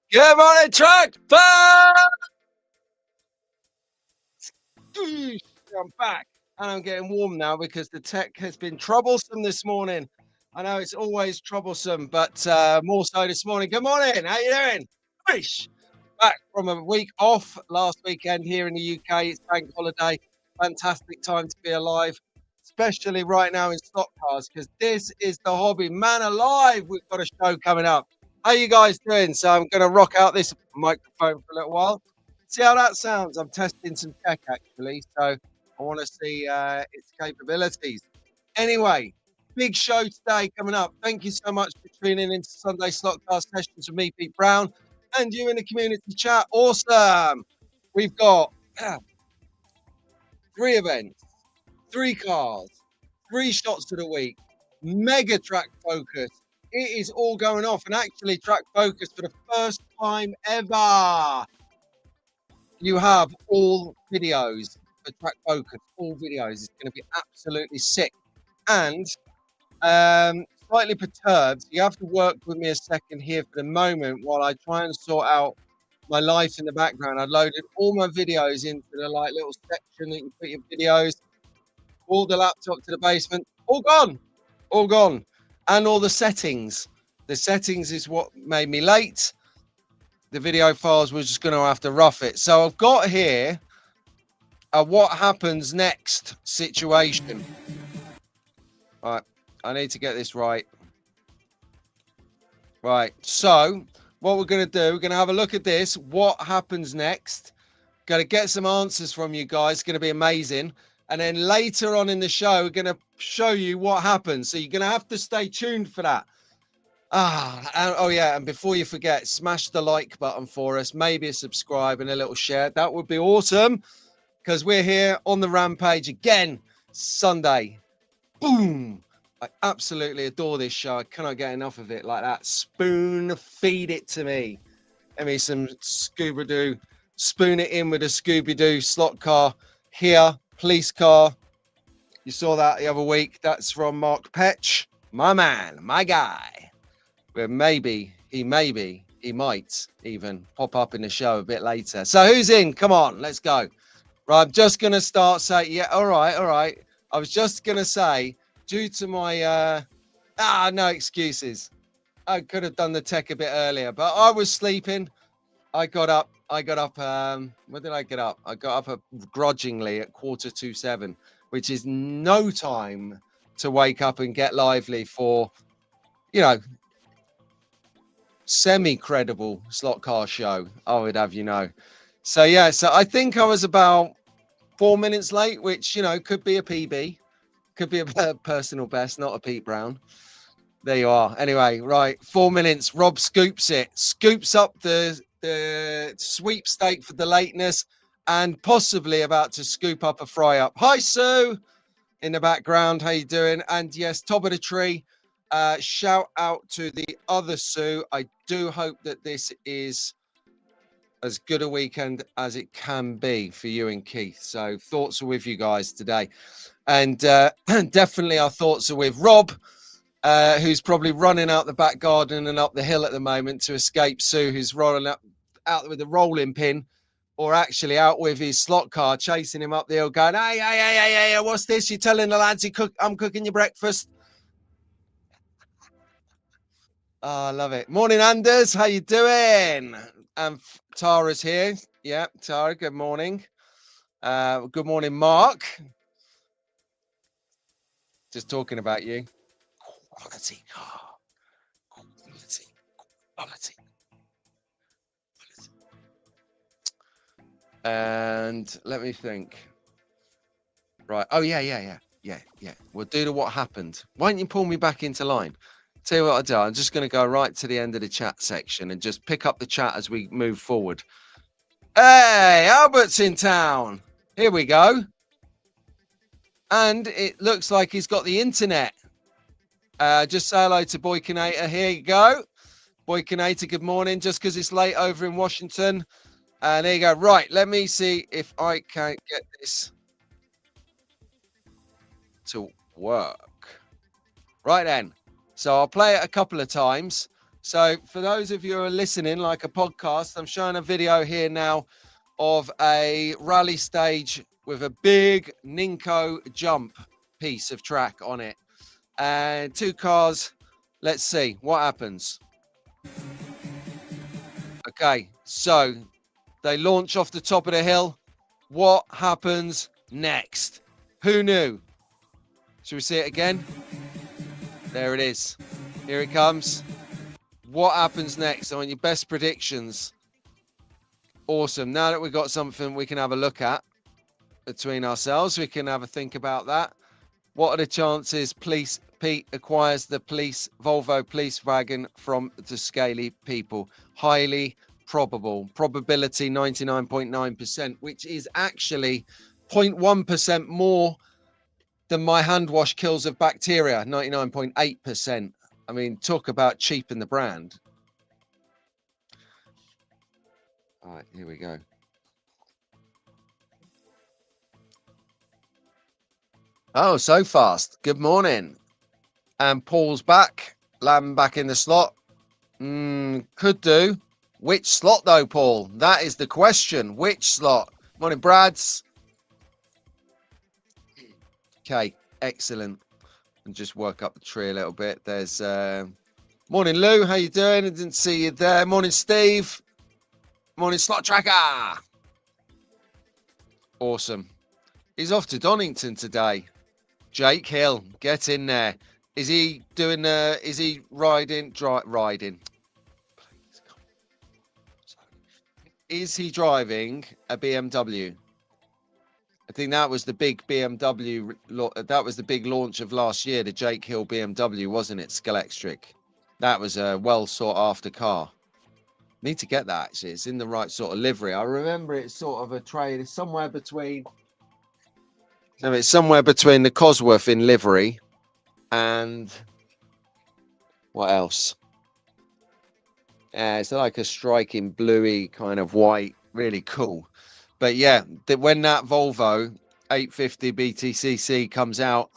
Good morning, truck. I'm back and I'm getting warm now because the tech has been troublesome this morning. I know it's always troublesome, but more so this morning. Good morning. How you doing? Fish. Back from a week off last weekend here in the UK. It's bank holiday. Fantastic time to be alive, especially right now in stock cars because this is the hobby. Man alive, we've got a show coming up. How you guys doing? So I'm going to rock out this microphone for a little while. See how that sounds. I'm testing some tech actually, so I want to see its capabilities. Anyway, big show today coming up. Thank you so much for tuning into Sunday Slotcast sessions with me, Pete Brown, and you in the community chat. Awesome. We've got 3 events, 3 cars, 3 shots of the week, mega track focus. It is all going off, and actually, track focus for the first time ever. You have all videos for track focus, all videos. It's going to be absolutely sick. And slightly perturbed. You have to work with me a second here for the moment while I try and sort out my life in the background. I loaded all my videos into the like little section that you put your videos, all the laptop to the basement, all gone, and all the settings. The settings is what made me late. The video files, we're just going to have to rough it. So I've got here a what happens next situation. All right, I need to get this right. Right, so what we're going to do, we're going to have a look at this. What happens next? Going to get some answers from you guys. It's going to be amazing. And then later on in the show, we're going to show you what happens. So you're going to have to stay tuned for that. Oh yeah, and before you forget, smash the like button for us, maybe a subscribe and a little share. That would be awesome because we're here on the rampage again Sunday. Boom. I absolutely adore this show. I cannot get enough of it. Like that, spoon feed it to me. Give me some Scooby-Doo, spoon it in with a Scooby-Doo slot car here, police car. You saw that the other week. That's from Mark Petch, my man, my guy. Where maybe he might even pop up in the show a bit later. So who's in? Come on, let's go. Right, I'm just gonna start saying, yeah, all right. I was just gonna say, due to my no excuses. I could have done the tech a bit earlier, but I was sleeping. I got up. When did I get up? I got up grudgingly at 7:15, which is no time to wake up and get lively for, you know, semi-credible slot car show, I would have you know. So yeah, so I think I was about 4 minutes late, which, you know, could be a PB, could be a personal best, not a Pete Brown. There you are. Anyway, right, 4 minutes. Rob scoops up the sweepstake for the lateness, and possibly about to scoop up a fry up. Hi Sue in the background, how you doing? And yes, top of the tree. Shout out to the other Sue. I do hope that this is as good a weekend as it can be for you and Keith. So thoughts are with you guys today. And definitely our thoughts are with Rob, who's probably running out the back garden and up the hill at the moment to escape Sue, who's rolling out with the rolling pin, or actually out with his slot car, chasing him up the hill, going, hey, what's this? You're telling the lads I'm cooking your breakfast. Oh, I love it. Morning, Anders. How you doing? And Tara's here. Yeah, Tara, good morning. Good morning, Mark. Just talking about you. Quality. Quality. And let me think. Right. Oh, yeah. We'll do the what happened. Why don't you pull me back into line? Tell you what I do. I'm just going to go right to the end of the chat section and just pick up the chat as we move forward. Hey, Albert's in town. Here we go. And it looks like he's got the internet. Just say hello to Boykinator. Here you go. Boykinator, good morning. Just because it's late over in Washington. And there you go. Right, let me see if I can get this to work. Right then. So I'll play it a couple of times. So for those of you who are listening like a podcast, I'm showing a video here now of a rally stage with a big Ninko jump piece of track on it. And 2 cars. Let's see what happens. Okay, so they launch off the top of the hill. What happens next? Who knew? Should we see it again? There it is. Here it comes. What happens next? I want your best predictions. Awesome. Now that we've got something we can have a look at between ourselves, we can have a think about that. What are the chances Pete acquires the Volvo police wagon from the Scaly people? Highly probable. Probability 99.9%, which is actually 0.1% more than my hand wash kills of bacteria, 99.8%. I mean, talk about cheaping the brand. All right, here we go. Oh, so fast. Good morning. And Paul's back. Lamb back in the slot. Could do. Which slot though, Paul? That is the question. Which slot? Morning, Brads. Okay, excellent. And just work up the tree a little bit. There's morning, Lou. How you doing? I didn't see you there. Morning, Steve. Morning, Slot Tracker. Awesome. He's off to Donington today. Jake Hill, get in there. Is he doing? Is he riding? Riding. Please come. Is he driving a BMW? I think that was the big BMW. That was the big launch of last year, the Jake Hill BMW, wasn't it? Scalextric. That was a well sought after car. Need to get that actually. It's in the right sort of livery. I remember it's sort of a trade. It's somewhere between. So it's somewhere between the Cosworth in livery and what else? It's like a striking bluey kind of white, really cool. But yeah, when that Volvo 850 BTCC comes out,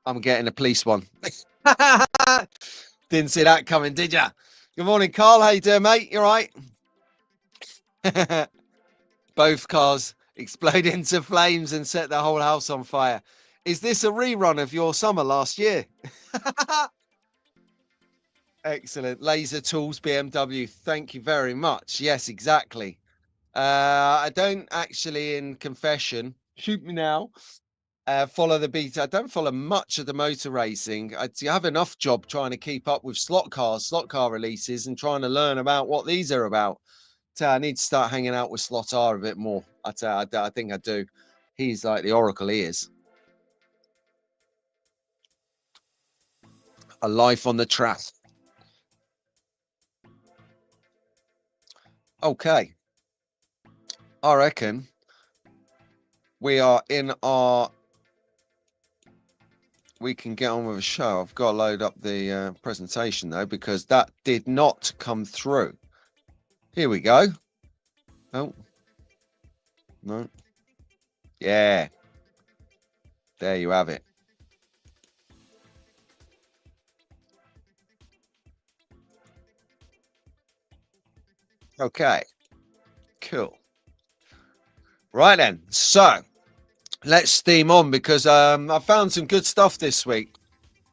I'm getting a police one. Didn't see that coming, did ya? Good morning, Carl. How you doing, mate? You all right? Both cars explode into flames and set the whole house on fire. Is this a rerun of your summer last year? Excellent. Laser Tools BMW. Thank you very much. Yes, exactly. I don't actually, in confession, shoot me now, follow the beta. I don't follow much of the motor racing. I have enough job trying to keep up with slot car releases and trying to learn about what these are about. So I need to start hanging out with Slot R a bit more. I think I do. He's like the oracle he is. A life on the track. Okay. I reckon we are in our... We can get on with a show. I've got to load up the presentation, though, because that did not come through. Here we go. Oh. No. Yeah. There you have it. Okay. Cool. Right then. So let's steam on because I found some good stuff this week.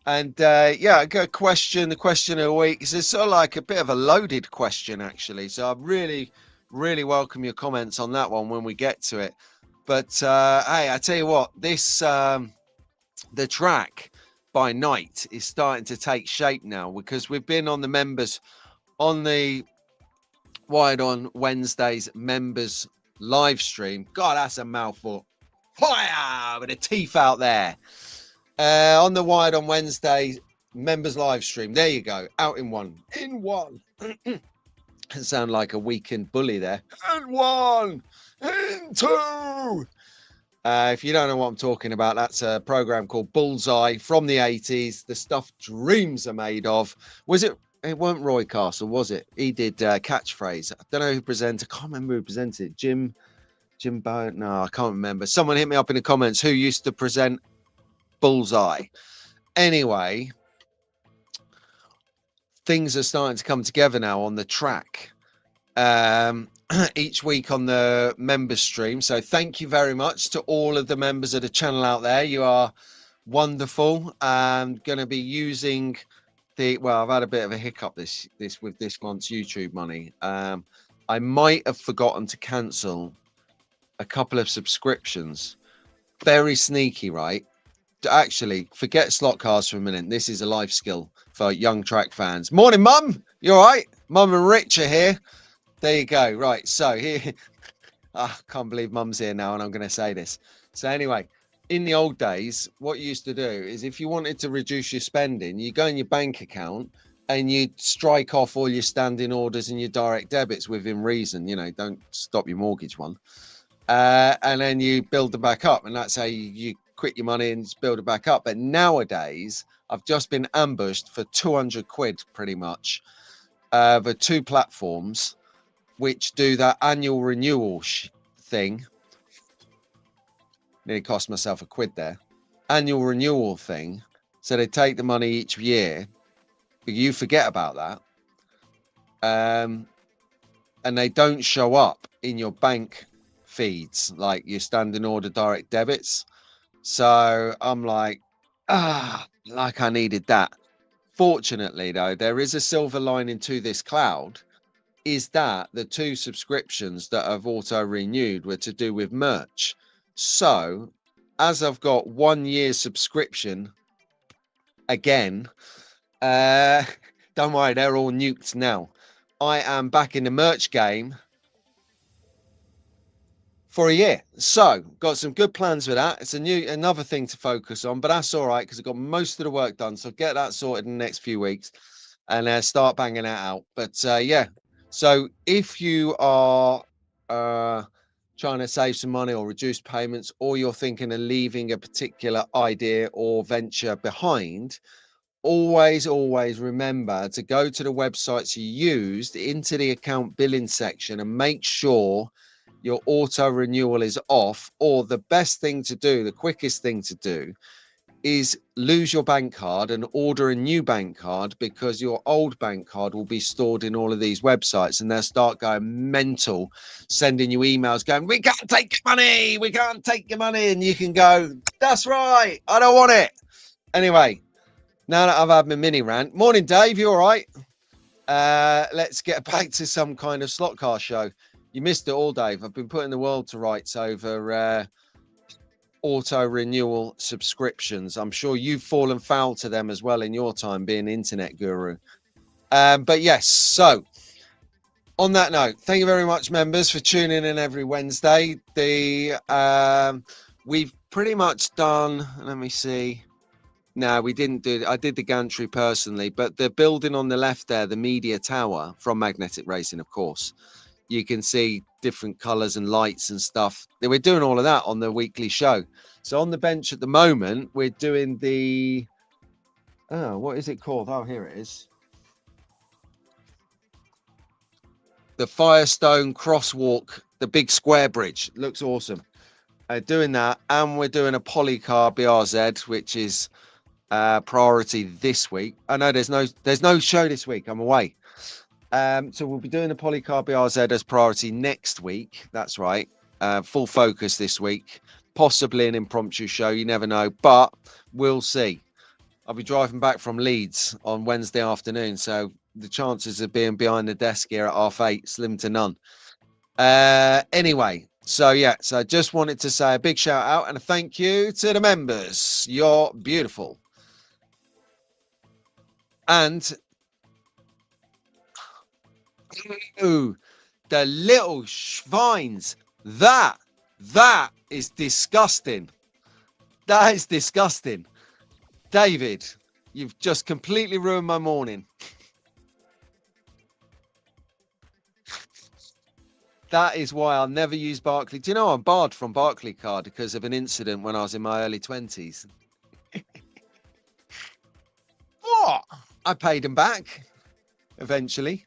And yeah, I got a question, the question of the week. It's sort of like a bit of a loaded question, actually. So I really welcome your comments on that one when we get to it. But hey, I tell you what, this the track by night is starting to take shape now because we've been on the members on the Wired on Wednesdays members live stream. God, that's a mouthful. Fire with the teeth out there. On the Wired on Wednesday members live stream. There you go. Out in one. In one. Sound like a weekend bully there. In one. In two. If you don't know what I'm talking about, that's a program called Bullseye from the 80s. The stuff dreams are made of. Was it? It weren't Roy Castle, was it? He did catchphrase. I don't know who presented. I can't remember who presented it. Jim Jimbo? No, I can't remember. Someone hit me up in the comments who used to present Bullseye. Anyway, things are starting to come together now on the track. Each week on the members stream. So thank you very much to all of the members of the channel out there. You are wonderful. I'm going to be using well, I've had a bit of a hiccup this with this month's YouTube money. I might have forgotten to cancel a couple of subscriptions. Very sneaky, right? Actually, forget slot cars for a minute. This is a life skill for young track fans. Morning, Mum. You all right? Mum and Rich are here. There you go. Right. So here, I can't believe Mum's here now, and I'm going to say this. So anyway, in the old days, what you used to do is if you wanted to reduce your spending, you go in your bank account and you strike off all your standing orders and your direct debits within reason. You know, don't stop your mortgage one. And then you build them back up. And that's how you quit your money and build it back up. But nowadays, I've just been ambushed for 200 quid pretty much for 2 platforms which do that annual renewal thing. Nearly cost myself a quid there. Annual renewal thing. So they take the money each year, but you forget about that. And they don't show up in your bank feeds like your standing order direct debits. So I'm like, like I needed that. Fortunately, though, there is a silver lining to this cloud. Is that the 2 subscriptions that I've auto renewed were to do with merch. So as I've got 1 year subscription again, don't worry, they're all nuked now. I am back in the merch game for a year. So got some good plans with that. It's another thing to focus on, but that's all right because I've got most of the work done. So get that sorted in the next few weeks and start banging that out. But yeah. So if you are trying to save some money or reduce payments, or you're thinking of leaving a particular idea or venture behind, always remember to go to the websites you used into the account billing section and make sure your auto renewal is off. Or the best thing to do, the quickest thing to do, is lose your bank card and order a new bank card, because your old bank card will be stored in all of these websites and they'll start going mental, sending you emails going, we can't take your money, we can't take your money. And you can go, that's right, I don't want it. Anyway, now that I've had my mini rant, morning Dave, you all right? Let's get back to some kind of slot car show. You missed it all, Dave. I've been putting the world to rights over auto renewal subscriptions. I'm sure you've fallen foul to them as well in your time being internet guru. But yes, so on that note, thank you very much, members, for tuning in every Wednesday. We've pretty much done, let me see. No, we didn't do it. I did the gantry personally, but the building on the left there, the media tower from Magnetic Racing, of course, you can see different colors and lights and stuff. We're doing all of that on the weekly show. So on the bench at the moment, we're doing the, what is it called? Oh, here it is. The Firestone Crosswalk, the big square bridge. Looks awesome. Doing that. And we're doing a polycar BRZ, which is priority this week. I know there's no show this week. I'm away. So we'll be doing the polycar BRZ as priority next week. That's right. Full focus this week, possibly an impromptu show. You never know, but we'll see. I'll be driving back from Leeds on Wednesday afternoon, so the chances of being behind the desk here at 8:30 slim to none. Anyway, so yeah, so I just wanted to say a big shout out and a thank you to the members. You're beautiful. And ooh, the little schweins, that is disgusting. That is disgusting. David, you've just completely ruined my morning. That is why I'll never use Barclay. Do you know I'm barred from Barclay card because of an incident when I was in my early 20s? What? I paid them back eventually.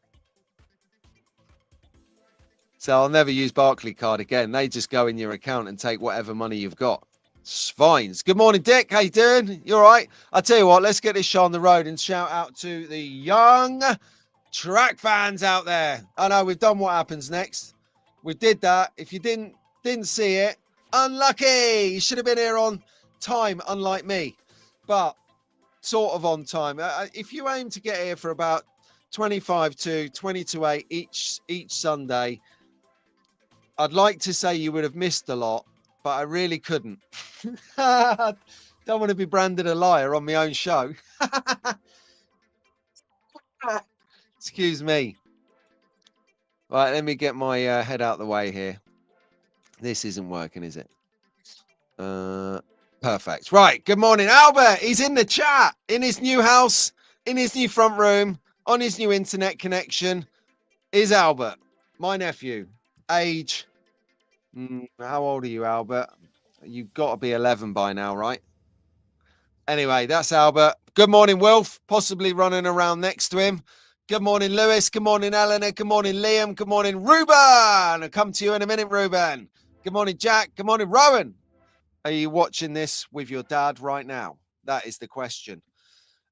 So I'll never use Barclaycard again. They just go in your account and take whatever money you've got. Fines. Good morning, Dick. How you doing? You all right? I'll tell you what, let's get this show on the road and shout out to the young track fans out there. I know we've done What Happens Next. We did that. If you didn't see it, unlucky. You should have been here on time, unlike me. But sort of on time. If you aim to get here for about 25 to 20 to 8 each Sunday, I'd like to say you would have missed a lot, but I really couldn't. Don't want to be branded a liar on my own show. Excuse me. Right, let me get my head out the way here. This isn't working, is it? Perfect. Right, good morning, Albert. He's in the chat, in his new house, in his new front room, on his new internet connection. Is Albert, my nephew. Age, how old are you, Albert? You've got to be 11 by now, right? Anyway, that's Albert. Good morning, Wilf, possibly running around next to him. Good morning, Lewis. Good morning, Eleanor. Good morning, Liam. Good morning, Ruben. I'll come to you in a minute, Ruben. Good morning, Jack. Good morning, Rowan. Are you watching this with your dad right now? That is the question.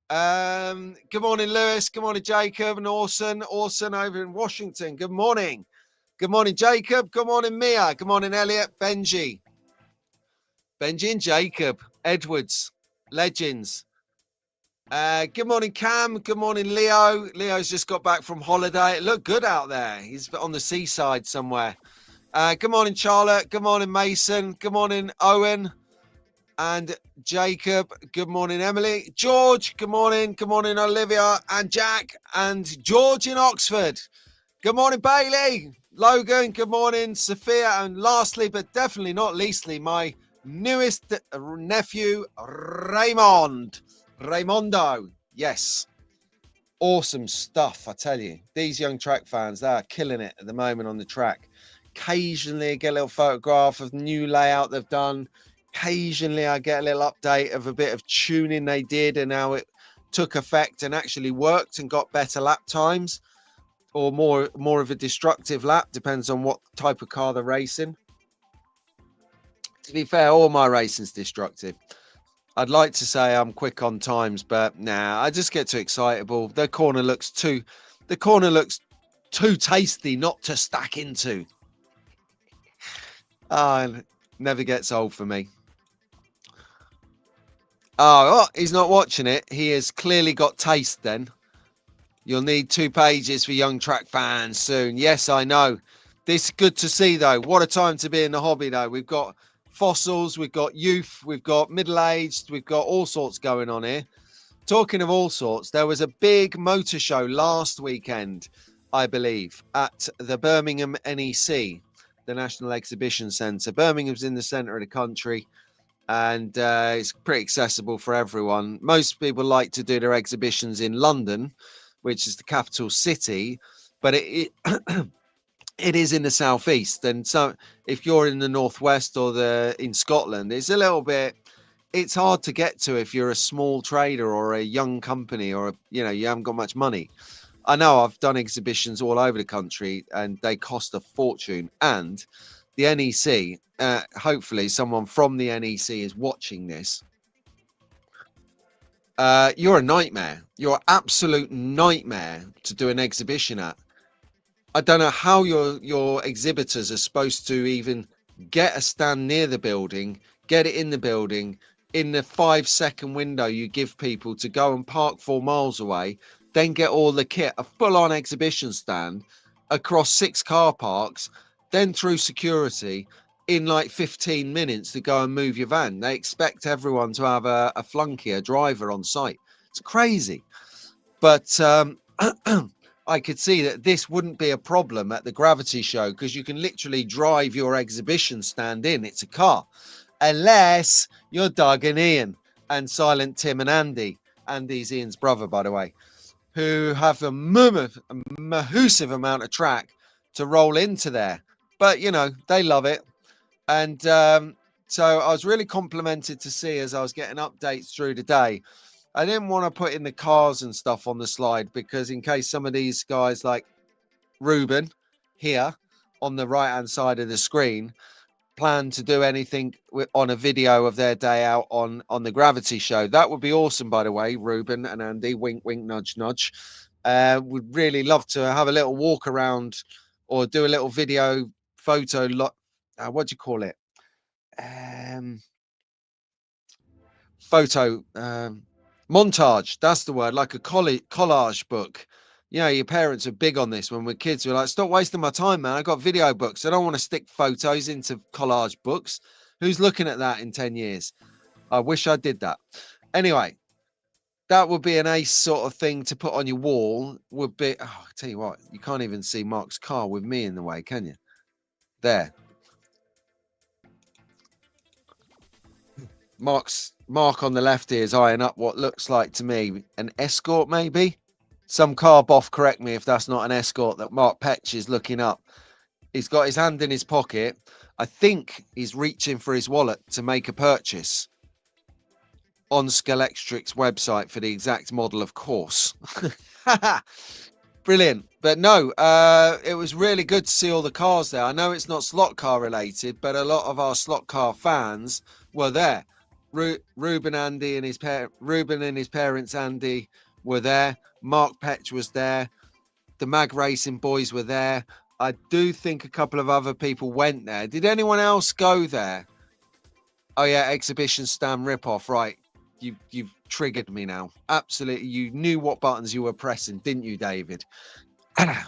Good morning, Lewis. Good morning, Jacob and Orson. Orson over in Washington. Good morning. Good morning, Jacob. Good morning, Mia. Good morning, Elliot. Benji and Jacob. Edwards. Legends. Good morning, Cam. Good morning, Leo. Leo's just got back from holiday. It looked good out there. He's on the seaside somewhere. Good morning, Charlotte. Good morning, Mason. Good morning, Owen and Jacob. Good morning, Emily. George. Good morning. Good morning, Olivia and Jack and George in Oxford. Good morning, Bailey. Logan. Good morning, Sophia. And lastly, but definitely not leastly, my newest nephew, Raymondo. Yes. Awesome stuff, I tell you. These young track fans, they are killing it at the moment on the track. Occasionally I get a little photograph of the new layout they've done. Occasionally I get a little update of a bit of tuning they did and how it took effect and actually worked and got better lap times, or more of a destructive lap, depends on what type of car they're racing. To be fair, all my racing's destructive. I'd like to say I'm quick on times, but nah, I just get too excitable. The corner looks too tasty not to stack into. It never gets old for me. Oh, he's not watching it. He has clearly got taste then. You'll need 2 pages for young track fans soon. Yes, I know. This is good to see, though. What a time to be in the hobby, though. We've got fossils, we've got youth, we've got middle-aged, we've got all sorts going on here. Talking of all sorts, there was a big motor show last weekend, I believe, at the Birmingham NEC, the National Exhibition Centre. Birmingham's in the centre of the country, and it's pretty accessible for everyone. Most people like to do their exhibitions in London, which is the capital city, but it is in the southeast. And so if you're in the northwest or in Scotland, it's hard to get to if you're a small trader or a young company, or you haven't got much money. I know I've done exhibitions all over the country and they cost a fortune. And the NEC, hopefully someone from the NEC is watching this. You're a nightmare. You're an absolute nightmare to do an exhibition at. I don't know how your exhibitors are supposed to even get a stand near the building, get it in the building, in the 5-second window you give people to go and park 4 miles away, then get all the kit, a full-on exhibition stand across 6 car parks, then through security in like 15 minutes to go and move your van. They expect everyone to have a flunky, a driver on site. It's crazy. But I could see that this wouldn't be a problem at the Gravity Show, because you can literally drive your exhibition stand in. It's a car. Unless you're Doug and Ian and Silent Tim and Andy. Andy's Ian's brother, by the way, who have a massive amount of track to roll into there. But, they love it. And so I was really complimented to see, as I was getting updates through the day, I didn't want to put in the cars and stuff on the slide, because in case some of these guys like Ruben here on the right hand side of the screen plan to do anything on a video of their day out on the Gravity show. That would be awesome, by the way, Ruben and Andy. Wink, wink, nudge, nudge. Would really love to have a little walk around or do a little video photo. What do you call it? Photo montage. That's the word. Like a collage book. You know, your parents are big on this when we're kids. We're like, stop wasting my time, man. I got video books. I don't want to stick photos into collage books. Who's looking at that in 10 years? I wish I did that. Anyway, that would be an ace sort of thing to put on your wall. Would be, oh, I tell you what, you can't even see Mark's car with me in the way, can you? There. Mark on the left here is eyeing up what looks like to me an Escort, maybe. Some car boff, correct me if that's not an Escort that Mark Petch is looking up. He's got his hand in his pocket. I think he's reaching for his wallet to make a purchase on Scalextric's website for the exact model, of course. Brilliant. But no, it was really good to see all the cars there. I know it's not slot car related, but a lot of our slot car fans were there. Ruben and his parents, Andy, were there. Mark Petch was there. The Mag Racing boys were there. I do think a couple of other people went there. Did anyone else go there? Oh yeah, exhibition stand ripoff. Right, you've triggered me now. Absolutely, you knew what buttons you were pressing, didn't you, David?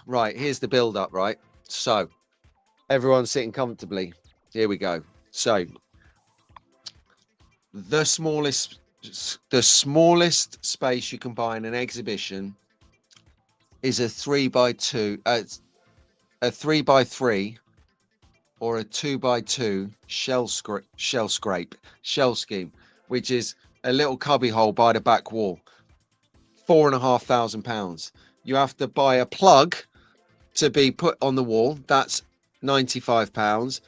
Right, here's the build-up. Right, so everyone's sitting comfortably. Here we go. So the smallest space you can buy in an exhibition is a 3x2, a 3x3 or a 2x2 shell scheme, which is a little cubby hole by the back wall. £4,500. You have to buy a plug to be put on the wall. That's £95.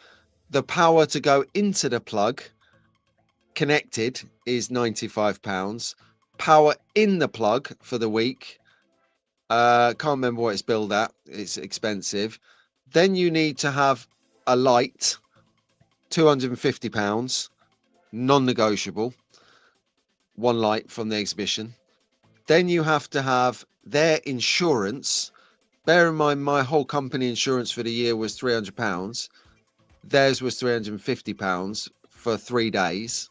The power to go into the plug connected is £95. Power in the plug for the week, can't remember what it's billed at, it's expensive. Then you need to have a light, £250, non-negotiable, one light from the exhibition. Then you have to have their insurance. Bear in mind, my whole company insurance for the year was £300. Theirs was £350 for 3 days.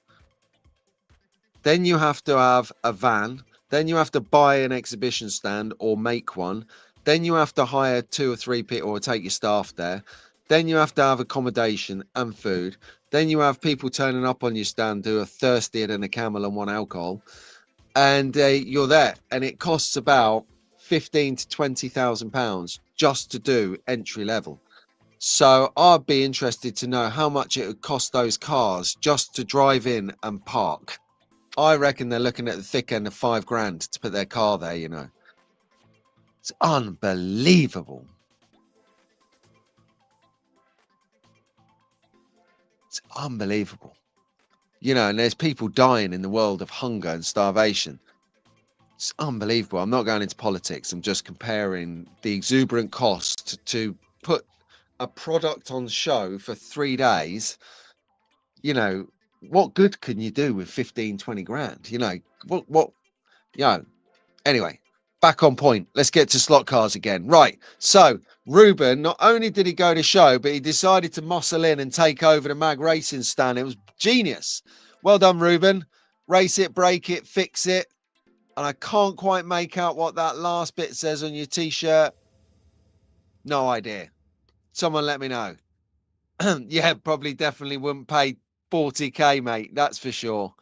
Then you have to have a van. Then you have to buy an exhibition stand or make one. Then you have to hire 2 or 3 people or take your staff there. Then you have to have accommodation and food. Then you have people turning up on your stand who are thirstier than a camel and want alcohol. And you're there. And it costs about £15,000 to £20,000 just to do entry level. So I'd be interested to know how much it would cost those cars just to drive in and park. I reckon they're looking at the thick end of £5,000 to put their car there, you know. It's unbelievable. It's unbelievable. You know, and there's people dying in the world of hunger and starvation. It's unbelievable. I'm not going into politics. I'm just comparing the exuberant cost to put a product on show for 3 days. You know, what good can you do with 15, 20 grand? You know, anyway, back on point. Let's get to slot cars again. Right. So Ruben, not only did he go to show, but he decided to muscle in and take over the Mag Racing stand. It was genius. Well done, Ruben. Race it, break it, fix it. And I can't quite make out what that last bit says on your t-shirt. No idea. Someone let me know. Yeah, probably definitely wouldn't pay 40k, mate. That's for sure.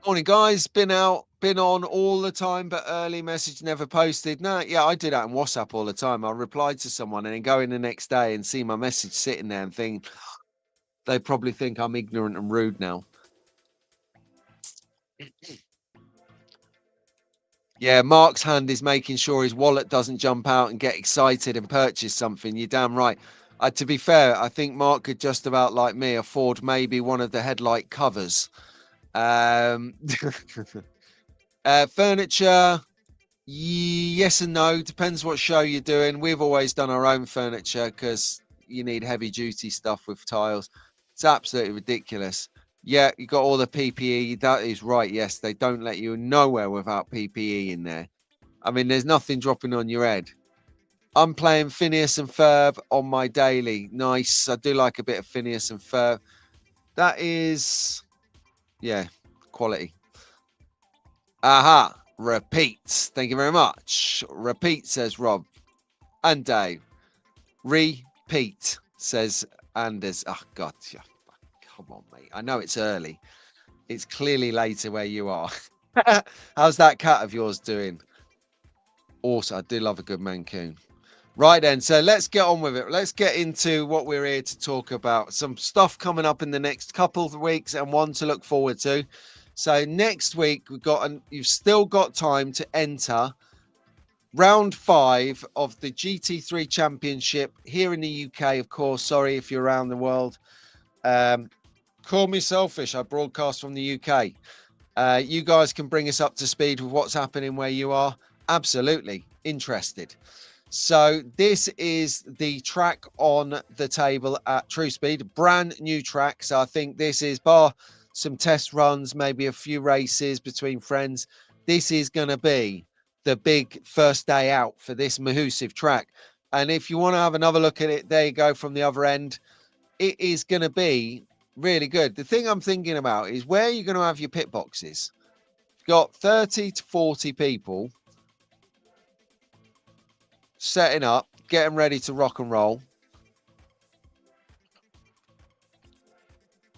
Morning, guys. Been on all the time, but early message never posted. No, yeah, I do that on WhatsApp all the time. I reply to someone and then go in the next day and see my message sitting there and think they probably think I'm ignorant and rude now. Yeah, Mark's hand is making sure his wallet doesn't jump out and get excited and purchase something. You're damn right. To be fair, I think Mark could just about, like me, afford maybe one of the headlight covers. Furniture, Yes and no. Depends what show you're doing. We've always done our own furniture because you need heavy duty stuff with tiles. It's absolutely ridiculous. Yeah, you got all the PPE. That is right. Yes, they don't let you nowhere without PPE in there. I mean, there's nothing dropping on your head. I'm playing Phineas and Ferb on my daily. Nice. I do like a bit of Phineas and Ferb. That is, yeah, quality. Aha. Repeat. Thank you very much. Repeat, says Rob. And Dave. Repeat, says Anders. Oh, God. Come on, mate. I know it's early. It's clearly later where you are. How's that cat of yours doing? Also, I do love a good Mancoon. Right then, so let's get on with it. Let's get into what we're here to talk about. Some stuff coming up in the next couple of weeks and one to look forward to. So next week, you've still got time to enter round 5 of the GT3 Championship here in the UK, of course. Sorry if you're around the world. Call me selfish. I broadcast from the UK. You guys can bring us up to speed with what's happening where you are. Absolutely interested. So this is the track on the table at True Speed, brand new track. So I think this is, bar some test runs, maybe a few races between friends, this is going to be the big first day out for this Mahusive track. And if you want to have another look at it, there you go from the other end. It is going to be really good. The thing I'm thinking about is where you're going to have your pit boxes. You've got 30 to 40 people setting up, getting ready to rock and roll.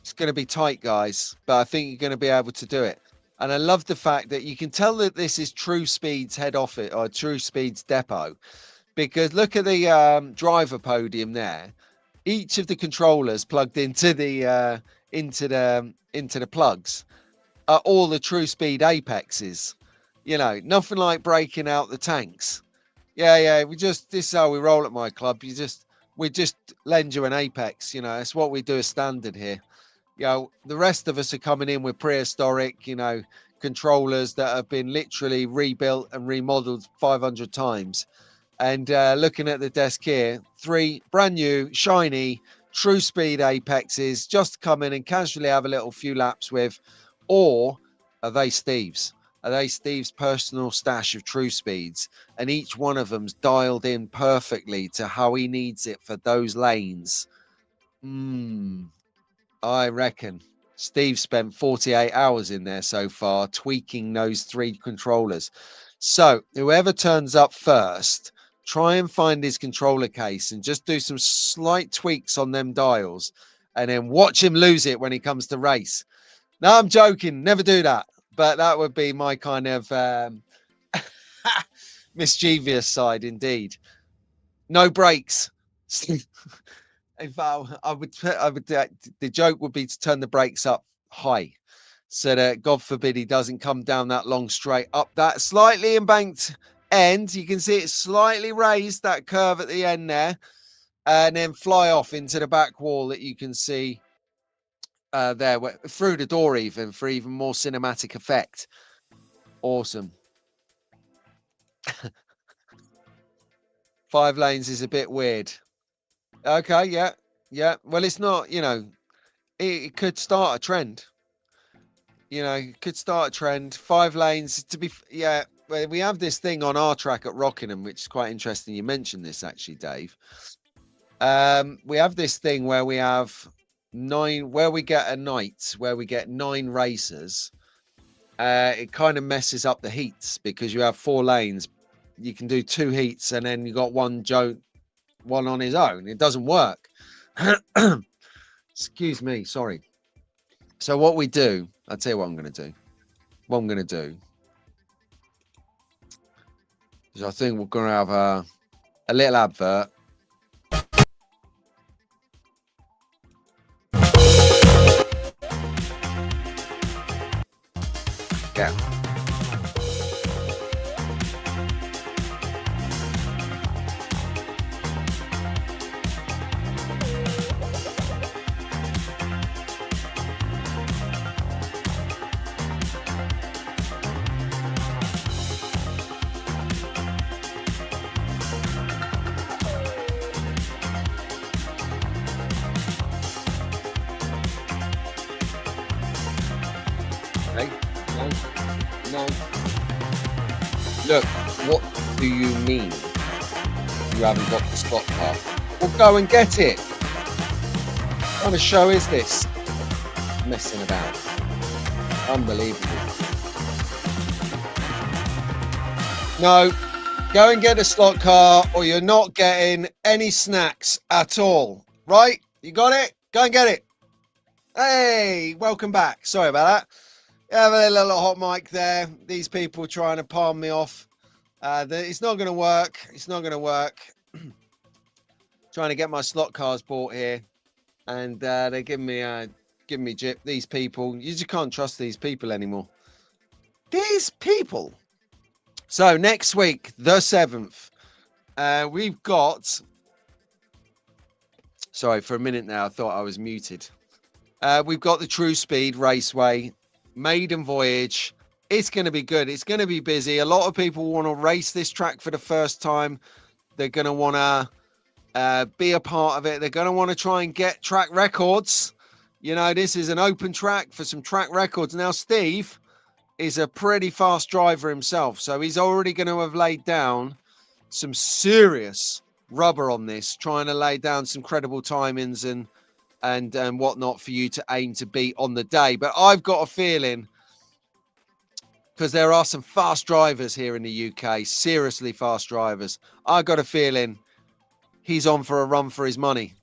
It's going to be tight, guys, but I think you're going to be able to do it. And I love the fact that you can tell that this is True Speed's head office or True Speed's depot, because look at the driver podium there. Each of the controllers plugged into the plugs are all the True Speed Apexes. You know, nothing like breaking out the tanks. Yeah. This is how we roll at my club. We just lend you an Apex. You know, it's what we do as standard here. You know, the rest of us are coming in with prehistoric, you know, controllers that have been literally rebuilt and remodeled 500 times. And looking at the desk here, 3 brand new, shiny, True Speed Apexes just come in and casually have a few laps with. Or are they Steve's? Are they Steve's personal stash of True Speeds? And each one of them's dialed in perfectly to how he needs it for those lanes. I reckon Steve spent 48 hours in there so far tweaking those 3 controllers. So whoever turns up first, try and find his controller case and just do some slight tweaks on them dials and then watch him lose it when he comes to race. No, I'm joking. Never do that. But that would be my kind of mischievous side indeed. No brakes. In fact, the joke would be to turn the brakes up high so that God forbid he doesn't come down that long straight up that slightly embanked end. You can see it slightly raised, that curve at the end there, and then fly off into the back wall that you can see there through the door even for even more cinematic effect. Awesome. 5 lanes is a bit weird. Okay, yeah. Well, it's not, you know, it could start a trend. You know, it could start a trend. 5 lanes to be, yeah. We have this thing on our track at Rockingham, which is quite interesting. You mentioned this actually, Dave. We have this thing where we have 9, where we get a night where we get 9 racers. It kind of messes up the heats because you have 4 lanes. You can do 2 heats and then you got one on his own. It doesn't work. Excuse me, sorry. So what we do, I'll tell you what I'm going to do. What I'm going to do is I think we're going to have a little advert. Yeah. No. Look, what do you mean you haven't got the slot car? Well, go and get it. What kind of show is this? Messing about. Unbelievable. No, go and get a slot car or you're not getting any snacks at all. Right? You got it? Go and get it. Hey, welcome back. Sorry about that. Have a little hot mic there. These people trying to palm me off. It's not going to work. It's not going to work. Trying to get my slot cars bought here. And they're giving me jip. These people, you just can't trust these people anymore. These people. So next week, the 7th, we've got. Sorry, for a minute now, I thought I was muted. We've got the True Speed Raceway, maiden voyage. It's going to be good. It's going to be busy. A lot of people want to race this track for the first time. They're going to want to be a part of it. They're going to want to try and get track records. You know, this is an open track for some track records. Now, Steve is a pretty fast driver himself, so he's already going to have laid down some serious rubber on this, trying to lay down some credible timings and whatnot for you to aim to beat on the day. But I've got a feeling, because there are some fast drivers here in the UK, seriously fast drivers, I've got a feeling he's on for a run for his money.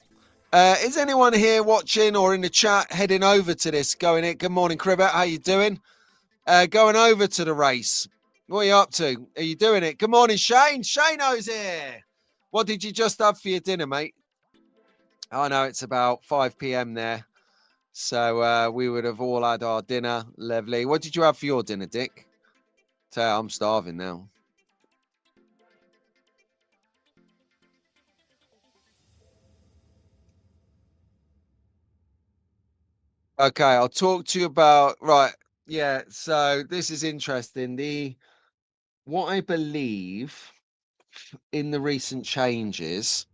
Is anyone here watching or in the chat heading over to this, going in? Good morning, Cribbet. How you doing? Going over to the race. What are you up to? Are you doing it? Good morning, Shane. Shane-O's here. What did you just have for your dinner, mate? I know it's about 5 p.m. there. So we would have all had our dinner. Lovely. What did you have for your dinner, Dick? Tell you, I'm starving now. Okay, I'll talk to you about, right. Yeah, so this is interesting. What I believe in the recent changes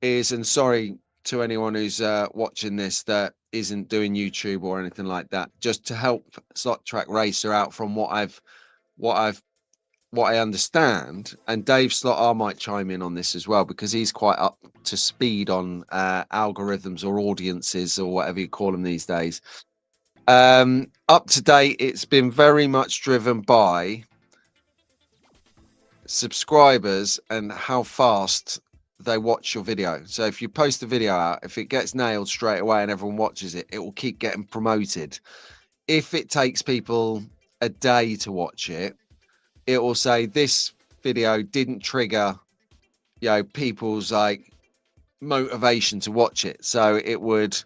is, and sorry to anyone who's watching this that isn't doing YouTube or anything like that, just to help Slot Track Racer out from what I understand, and Dave Slot might chime in on this as well because he's quite up to speed on algorithms or audiences or whatever you call them these days. Up to date, it's been very much driven by subscribers and how fast they watch your video. So if you post a video out, if it gets nailed straight away and everyone watches it, it will keep getting promoted. If it takes people a day to watch it, it will say this video didn't trigger, you know, people's like motivation to watch it. So it would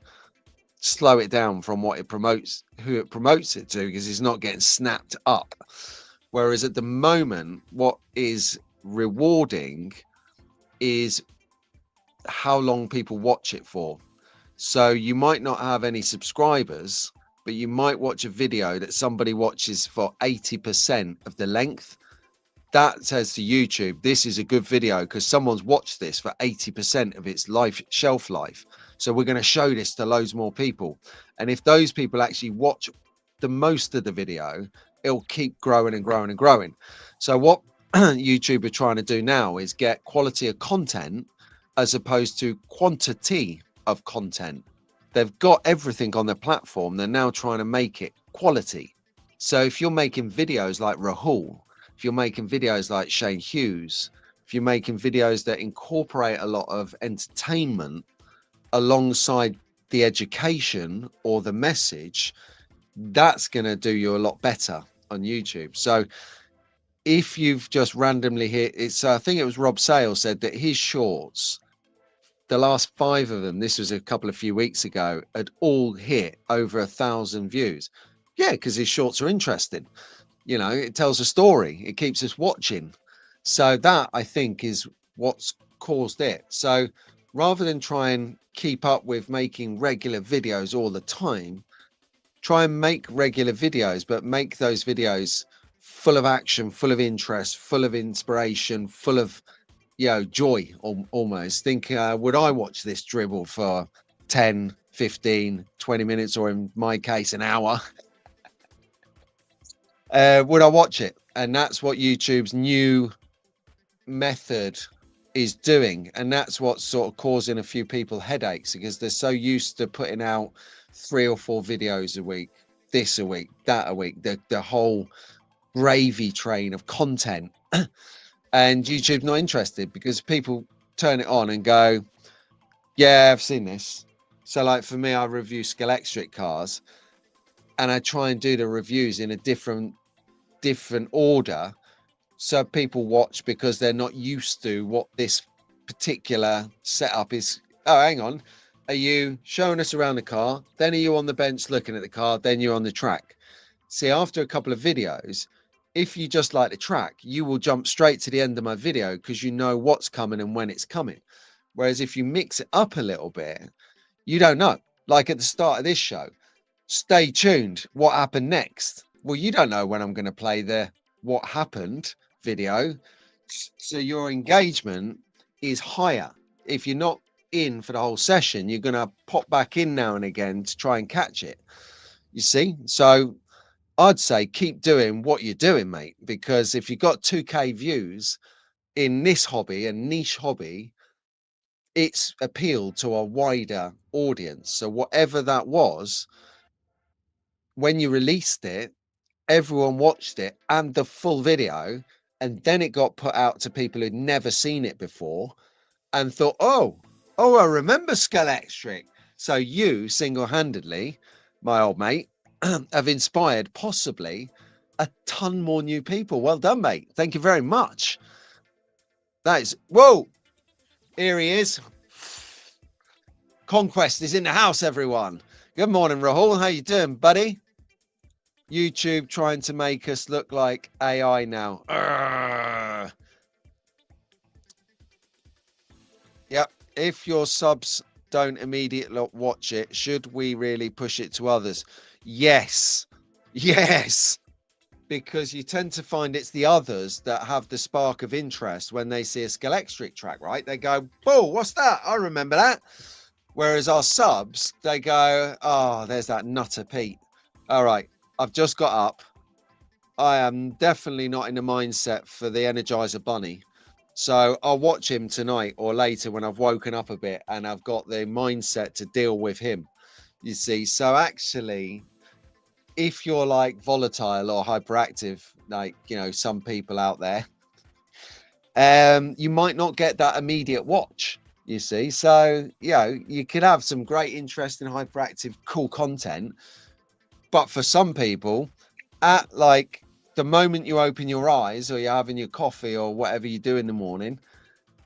slow it down from what it promotes, who it promotes it to, because it's not getting snapped up. Whereas at the moment, what is rewarding is how long people watch it for. So you might not have any subscribers, but you might watch a video that somebody watches for 80% of the length. That says to YouTube, this is a good video because someone's watched this for 80% of its shelf life. So we're going to show this to loads more people. And if those people actually watch the most of the video, it'll keep growing and growing and growing. So what YouTube are trying to do now is get quality of content as opposed to quantity of content. They've got everything on their platform. They're now trying to make it quality. So if you're making videos like Rahul, if you're making videos like Shane Hughes, if you're making videos that incorporate a lot of entertainment alongside the education or the message, that's going to do you a lot better on YouTube. So if you've just randomly hit, it's I think it was Rob Sale said that his shorts, the last 5 of them, this was a few weeks ago, had all hit over 1,000 views. Yeah, because his shorts are interesting. You know, it tells a story. It keeps us watching. So that, I think, is what's caused it. So rather than try and keep up with making regular videos all the time, try and make regular videos, but make those videos full of action, full of interest, full of inspiration, full of, you know, joy almost. Think, would I watch this dribble for 10, 15, 20 minutes, or in my case, an hour? would I watch it? And that's what YouTube's new method is doing, and that's what's sort of causing a few people headaches, because they're so used to putting out 3 or 4 videos a week, this a week, that a week, the whole gravy train of content. And YouTube's not interested, because people turn it on and go, yeah, I've seen this. So like for me, I review Scalextric cars, and I try and do the reviews in a different order, so people watch, because they're not used to what this particular setup is. Oh, hang on, are you showing us around the car, then are you on the bench looking at the car, then you're on the track? See, after a couple of videos, if you just like the track, you will jump straight to the end of my video, because you know what's coming and when it's coming. Whereas if you mix it up a little bit, you don't know. Like at the start of this show, stay tuned, what happened next? Well, you don't know when I'm going to play the what happened video. So your engagement is higher. If you're not in for the whole session, you're going to pop back in now and again to try and catch it. You see? So I'd say keep doing what you're doing, mate, because if you've got 2K views in this hobby, a niche hobby, it's appealed to a wider audience. So whatever that was, when you released it, everyone watched it and the full video, and then it got put out to people who'd never seen it before and thought, oh, I remember Scalextric. So you single-handedly, my old mate, have inspired possibly a ton more new people. Well done, mate. Thank you very much. That is, whoa, here he is. Conquest is in the house, everyone. Good morning, Rahul. How you doing, buddy? YouTube trying to make us look like AI now. Yep. If your subs don't immediately watch it, should we really push it to others? Yes. Yes. Because you tend to find it's the others that have the spark of interest when they see a Scalextric track, right? They go, oh, what's that? I remember that. Whereas our subs, they go, oh, there's that nutter Pete. All right. I've just got up. I am definitely not in the mindset for the Energizer Bunny. So I'll watch him tonight or later when I've woken up a bit and I've got the mindset to deal with him. You see, so actually, if you're like volatile or hyperactive, like, you know, some people out there, you might not get that immediate watch, you see. So, you know, you could have some great, interesting, hyperactive, cool content. But for some people, at like the moment you open your eyes or you're having your coffee or whatever you do in the morning,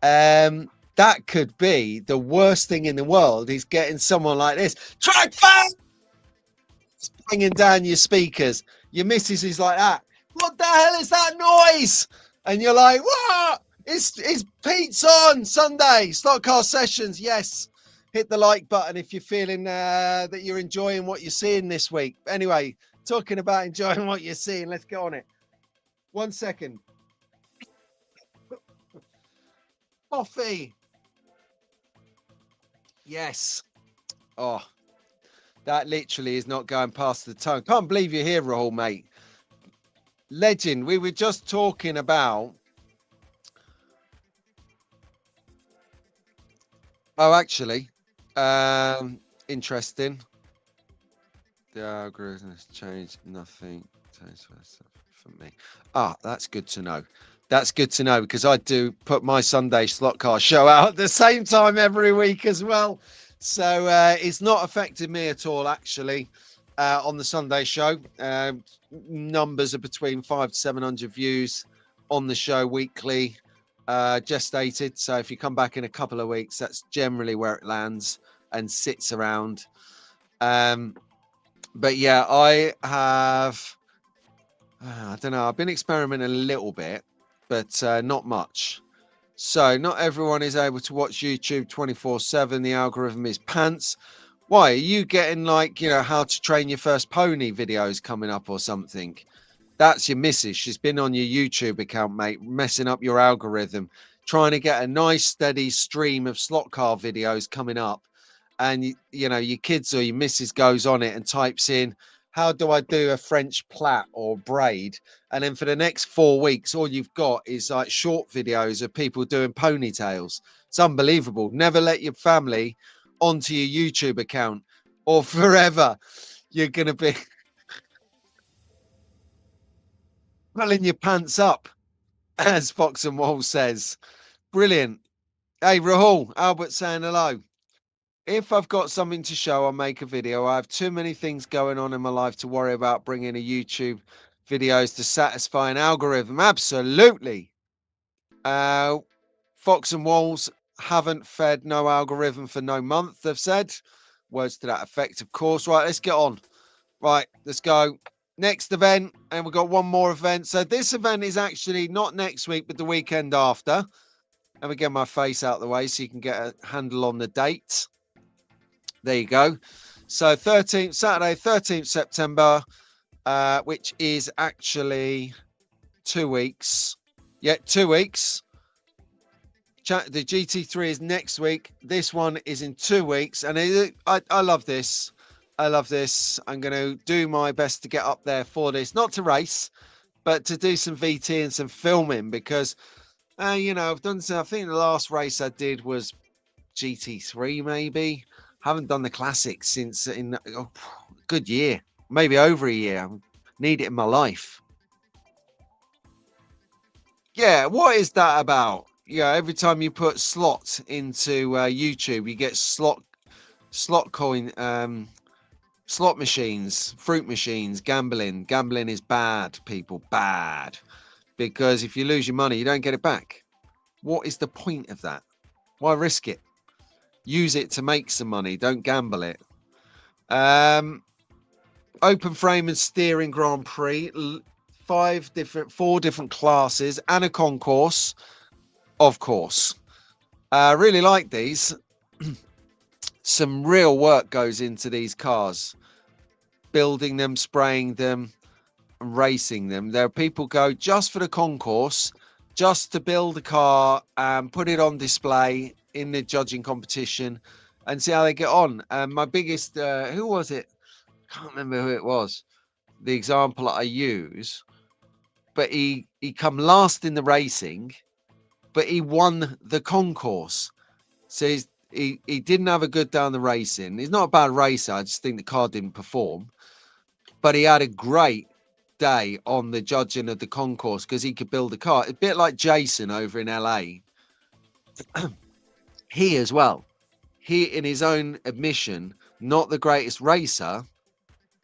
that could be the worst thing in the world, is getting someone like this, track fan, banging down your speakers. Your missus is like that. What the hell is that noise? And you're like, what? It's Pete's on Sunday. Slot Car Sessions. Yes. Hit the like button if you're feeling that you're enjoying what you're seeing this week. Anyway, talking about enjoying what you're seeing, let's get on it. 1 second. Coffee. Yes. Oh, that literally is not going past the tongue. Can't believe you're here, Rahul, mate. Legend. We were just talking about... Oh, actually... interesting. The algorithm has changed. Nothing for me. Ah, that's good to know. That's good to know, because I do put my Sunday slot car show out at the same time every week as well. So it's not affected me at all, actually, on the Sunday show. Numbers are between 500 to 700 views on the show weekly, gestated. So if you come back in a couple of weeks, that's generally where it lands and sits around. But yeah, I have, I don't know, I've been experimenting a little bit, but not much. So not everyone is able to watch YouTube 24/7. The algorithm is pants. Why are you getting, like, you know, how to train your first pony videos coming up or something? That's your missus. She's been on your YouTube account, mate, messing up your algorithm, trying to get a nice steady stream of slot car videos coming up. And you know, your kids or your missus goes on it and types in how do I do a French plait or braid? And then for the next 4 weeks, all you've got is like short videos of people doing ponytails. It's unbelievable. Never let your family onto your YouTube account, or forever you're going to be pulling your pants up, as Fox and Wall says. Brilliant. Hey, Rahul, Albert saying hello. If I've got something to show, I'll make a video. I have too many things going on in my life to worry about bringing a YouTube videos to satisfy an algorithm. Absolutely. Fox and Walls haven't fed no algorithm for no month, they've said. Words to that effect, of course. Right, let's get on. Right, let's go. Next event, and we've got one more event. So this event is actually not next week, but the weekend after. Let me get my face out of the way so you can get a handle on the date. There you go. So Saturday, 13th September, which is actually 2 weeks. Yeah, 2 weeks. The GT3 is next week. This one is in 2 weeks. And I love this. I love this. I'm going to do my best to get up there for this. Not to race, but to do some VT and some filming because, you know, I've done some. I think the last race I did was GT3, maybe. Haven't done the classics since in a good year, maybe over a year. I need it in my life. Yeah, what is that about? Yeah, every time you put slot into YouTube, you get slot coin, slot machines, fruit machines, gambling. Gambling is bad, people, bad. Because if you lose your money, you don't get it back. What is the point of that? Why risk it? Use it to make some money. Don't gamble it. Open frame and steering Grand Prix. 4 different classes and a concourse, of course. Really like these. Some real work goes into these cars. Building them, spraying them, and racing them. There are people go just for the concourse, just to build a car and put it on display in the judging competition and see how they get on. My biggest, who was it? Can't remember who it was. The example that I use, but he come last in the racing, but he won the concourse. So he didn't have a good day on the racing. He's not a bad racer. I just think the car didn't perform, but he had a great day on the judging of the concourse because he could build a car. A bit like Jason over in LA. He as well. He, in his own admission, not the greatest racer,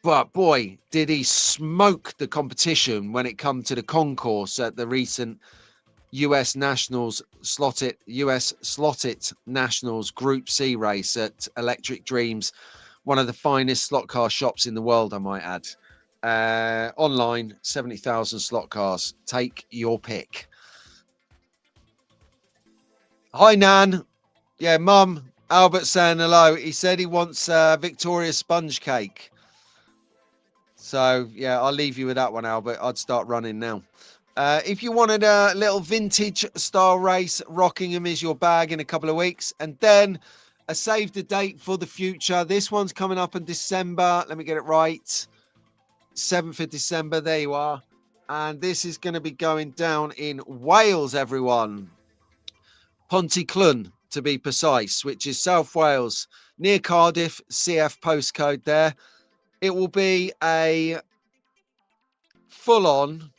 but boy, did he smoke the competition when it come to the concourse at the recent US Slotted Nationals Group C race at Electric Dreams, one of the finest slot car shops in the world, I might add. Online, 70,000 slot cars. Take your pick. Hi, Nan. Yeah, Mum. Albert saying hello. He said he wants Victoria sponge cake. So, yeah, I'll leave you with that one, Albert. I'd start running now. If you wanted a little vintage style race, Rockingham is your bag in a couple of weeks. And then a save the date for the future. This one's coming up in December. Let me get it right. 7th of December. There you are. And this is going to be going down in Wales, everyone. Pontyclun, to be precise, which is South Wales, near Cardiff, CF postcode there. It will be a full-on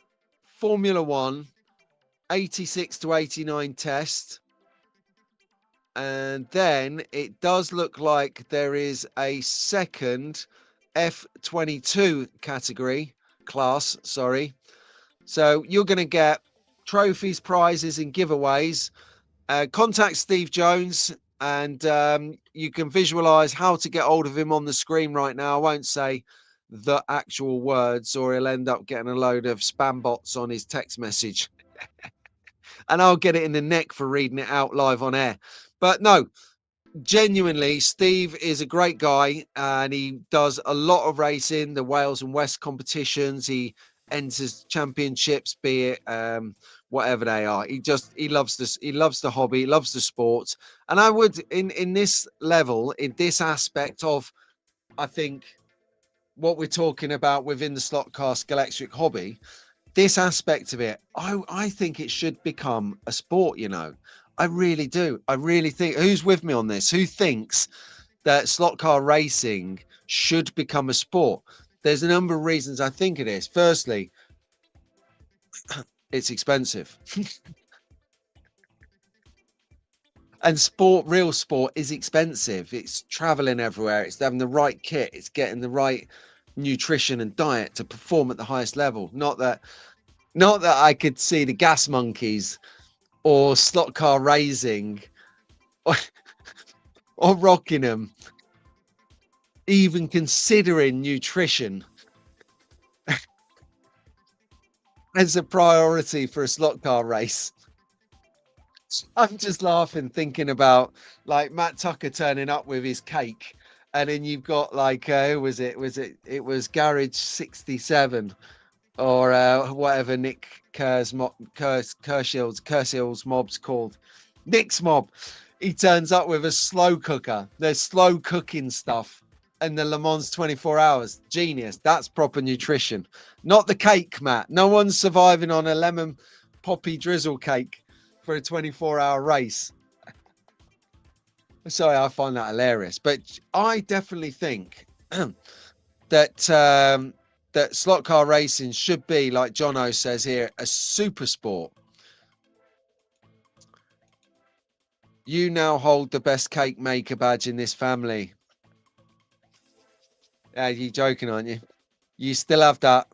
Formula One 86 to 89 test. And then it does look like there is a second F22 category class, sorry. So you're going to get trophies, prizes and giveaways. Contact Steve Jones and you can visualize how to get hold of him on the screen right now. I won't say the actual words or he'll end up getting a load of spam bots on his text message. And I'll get it in the neck for reading it out live on air. But no, genuinely, Steve is a great guy and he does a lot of racing, the Wales and West competitions. He enters championships, be it whatever they are. He loves this. He loves the hobby. He loves the sport. And I would, in this level, in this aspect of, I think, what we're talking about within the slot car Scalextric hobby, this aspect of it, I think it should become a sport, you know. I really do. I really think, who's with me on this? Who thinks that slot car racing should become a sport? There's a number of reasons I think it is. Firstly, it's expensive. And sport, real sport, is expensive. It's traveling everywhere. It's having the right kit. It's getting the right nutrition and diet to perform at the highest level. Not that I could see the gas monkeys or slot car racing or, or Rockingham even considering nutrition as a priority for a slot car race. I'm just laughing thinking about like Matt Tucker turning up with his cake, and then you've got like who was it? It was Garage 67 or whatever Nick Kershill's mob's called. Nick's mob. He turns up with a slow cooker. There's slow cooking stuff. And the Le Mans 24 hours. Genius. That's proper nutrition. Not the cake, Matt. No one's surviving on a lemon poppy drizzle cake for a 24-hour race. Sorry, I find that hilarious. But I definitely think that that slot car racing should be, like Jono says here, a super sport. You now hold the best cake maker badge in this family. You're joking, aren't you? You still have that.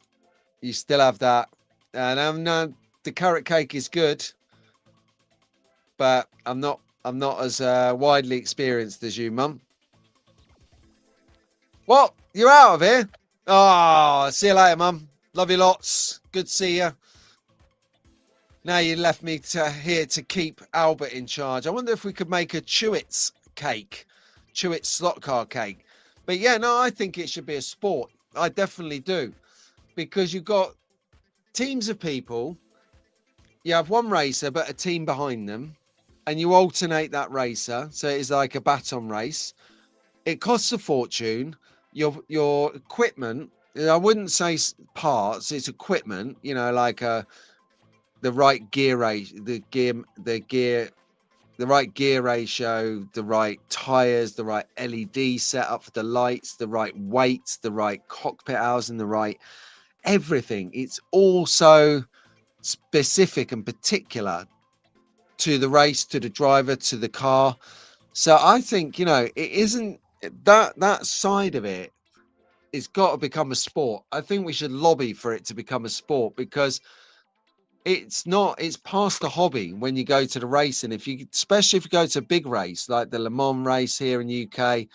You still have that. And no, the carrot cake is good, but I'm not as widely experienced as you, Mum. What? You're out of here? Oh, see you later, Mum. Love you lots. Good to see you. Now you left me here to keep Albert in charge. I wonder if we could make a Chewits cake, Chewits slot car cake. But yeah, no, I think it should be a sport. I definitely do. Because you've got teams of people. You have one racer, but a team behind them. And you alternate that racer. So it's like a baton race. It costs a fortune. Your equipment, I wouldn't say parts, it's equipment, you know, like the right gear ratio, the right gear ratio, the right tires, the right LED setup for the lights, the right weights, the right cockpit housing, the right everything. It's all so specific and particular to the race, to the driver, to the car. So I think, you know, it isn't that side of it. It's got to become a sport. I think we should lobby for it to become a sport, because it's not, it's past the hobby when you go to the racing. Especially if you go to a big race like the Le Mans race here in the UK,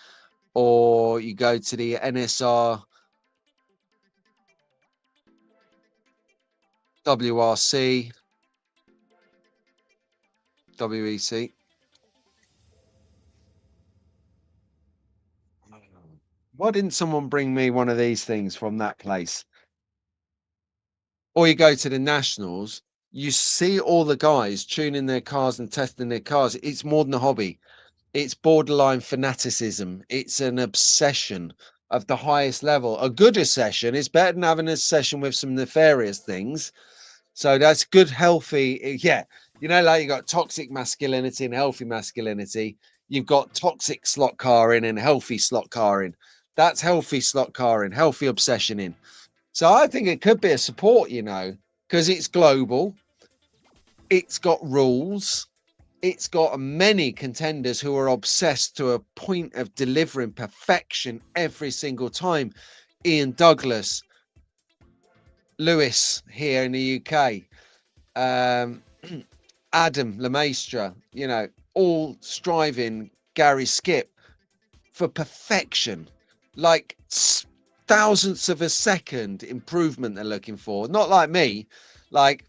or you go to the NSR WRC, WEC. Why didn't someone bring me one of these things from that place? Or you go to the nationals, you see all the guys tuning their cars and testing their cars. It's more than a hobby. It's borderline fanaticism. It's an obsession of the highest level. A good obsession is better than having a session with some nefarious things. So that's good, healthy. Yeah. You know, like you got toxic masculinity and healthy masculinity. You've got toxic slot caring and healthy slot caring. That's healthy slot caring, healthy obsessioning. So I think it could be a support, you know, because it's global. It's got rules. It's got many contenders who are obsessed to a point of delivering perfection every single time. Ian Douglas, Lewis here in the UK, Adam Lemaistre, you know, all striving, Gary Skip, for perfection, like thousandths of a second improvement they're looking for. Not like me, like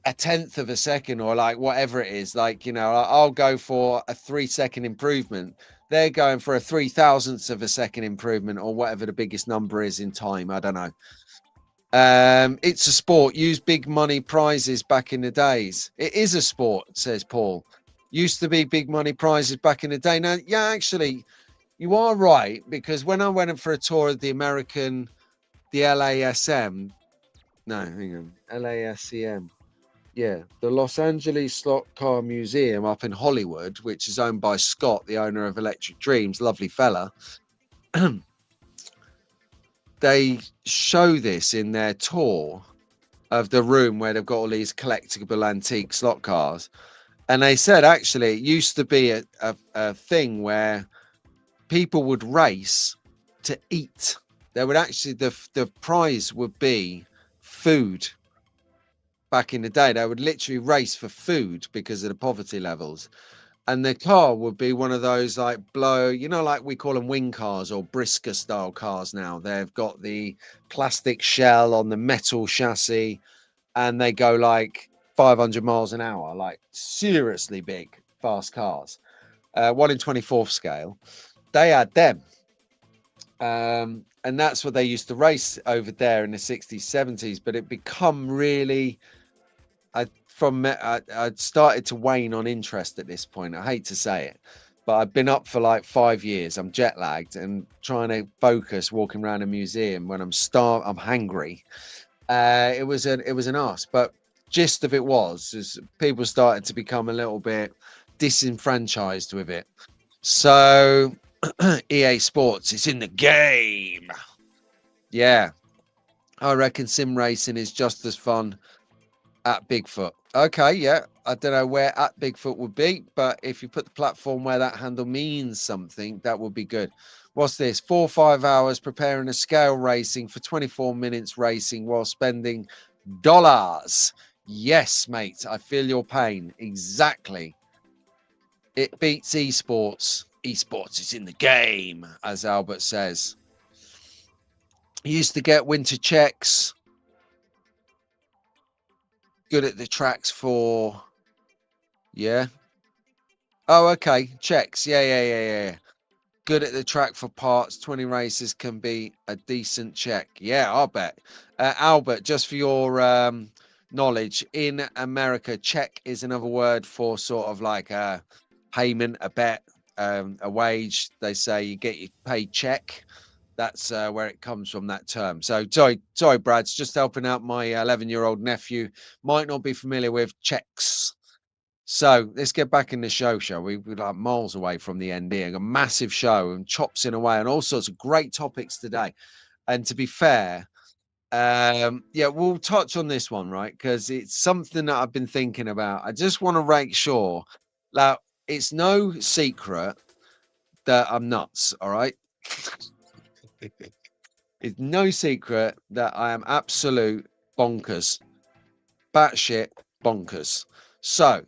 a tenth of a second or like whatever it is. Like, you know, I'll go for a 3-second improvement. They're going for a 3,000ths of a second improvement, or whatever the biggest number is in time. I don't know. It's a sport. Use big money prizes back in the days. It is a sport, says Paul. Used to be big money prizes back in the day. Now, yeah, actually, You are right, because when I went in for a tour of the LASM, no, hang on, LASCM, yeah, the Los Angeles Slot Car Museum up in Hollywood, which is owned by Scott, the owner of Electric Dreams, lovely fella. They show this in their tour of the room where they've got all these collectible antique slot cars. And they said actually it used to be a thing where people would race to eat. There would actually, the prize would be food. Back in the day, they would literally race for food because of the poverty levels. And the car would be one of those like like we call them wing cars or brisker style cars now. They've got the plastic shell on the metal chassis and they go like 500 miles an hour, like seriously big, fast cars. 1 in 24th scale. They had them. And that's what they used to race over there in the 60s, 70s. But it become really, I'd started to wane on interest at this point. I hate to say it, but I've been up for like 5 years. I'm jet lagged and trying to focus walking around a museum when I'm hangry. It was an arse, but gist of it was people started to become a little bit disenfranchised with it. So EA Sports is in the game. Yeah, I reckon sim racing is just as fun at Bigfoot. Okay, yeah, I don't know where at Bigfoot would be, but if you put the platform where that handle means something, that would be good. What's this? 4 or 5 hours preparing a scale racing for 24 minutes racing while spending dollars. Yes, mate, I feel your pain. Exactly. It beats esports. Esports is in the game, as Albert says. He used to get winter checks. Good at the tracks for. Yeah. Oh, okay. Checks. Yeah. Good at the track for parts. 20 races can be a decent check. Yeah, I'll bet. Albert, just for your knowledge, in America, check is another word for sort of like a payment, a bet, a wage. They say you get your paid check. That's where it comes from, that term. So sorry, Brad. It's just helping out my 11-year-old nephew. Might not be familiar with checks. So let's get back in the show, shall we? We're like miles away from the ending, a massive show and chops in away and all sorts of great topics today. And to be fair, yeah, we'll touch on this one, right? Because it's something that I've been thinking about. I just want to make sure that it's no secret that I'm nuts, all right? It's no secret that I am absolute bonkers, batshit bonkers. So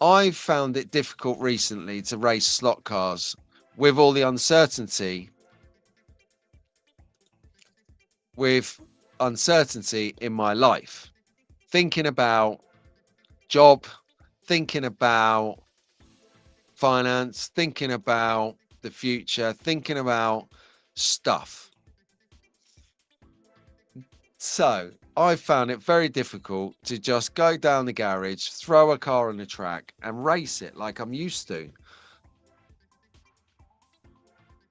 I've found it difficult recently to race slot cars with all the uncertainty in my life. Thinking about job, thinking about finance, thinking about the future, thinking about stuff. So I found it very difficult to just go down the garage, throw a car on the track and race it like I'm used to.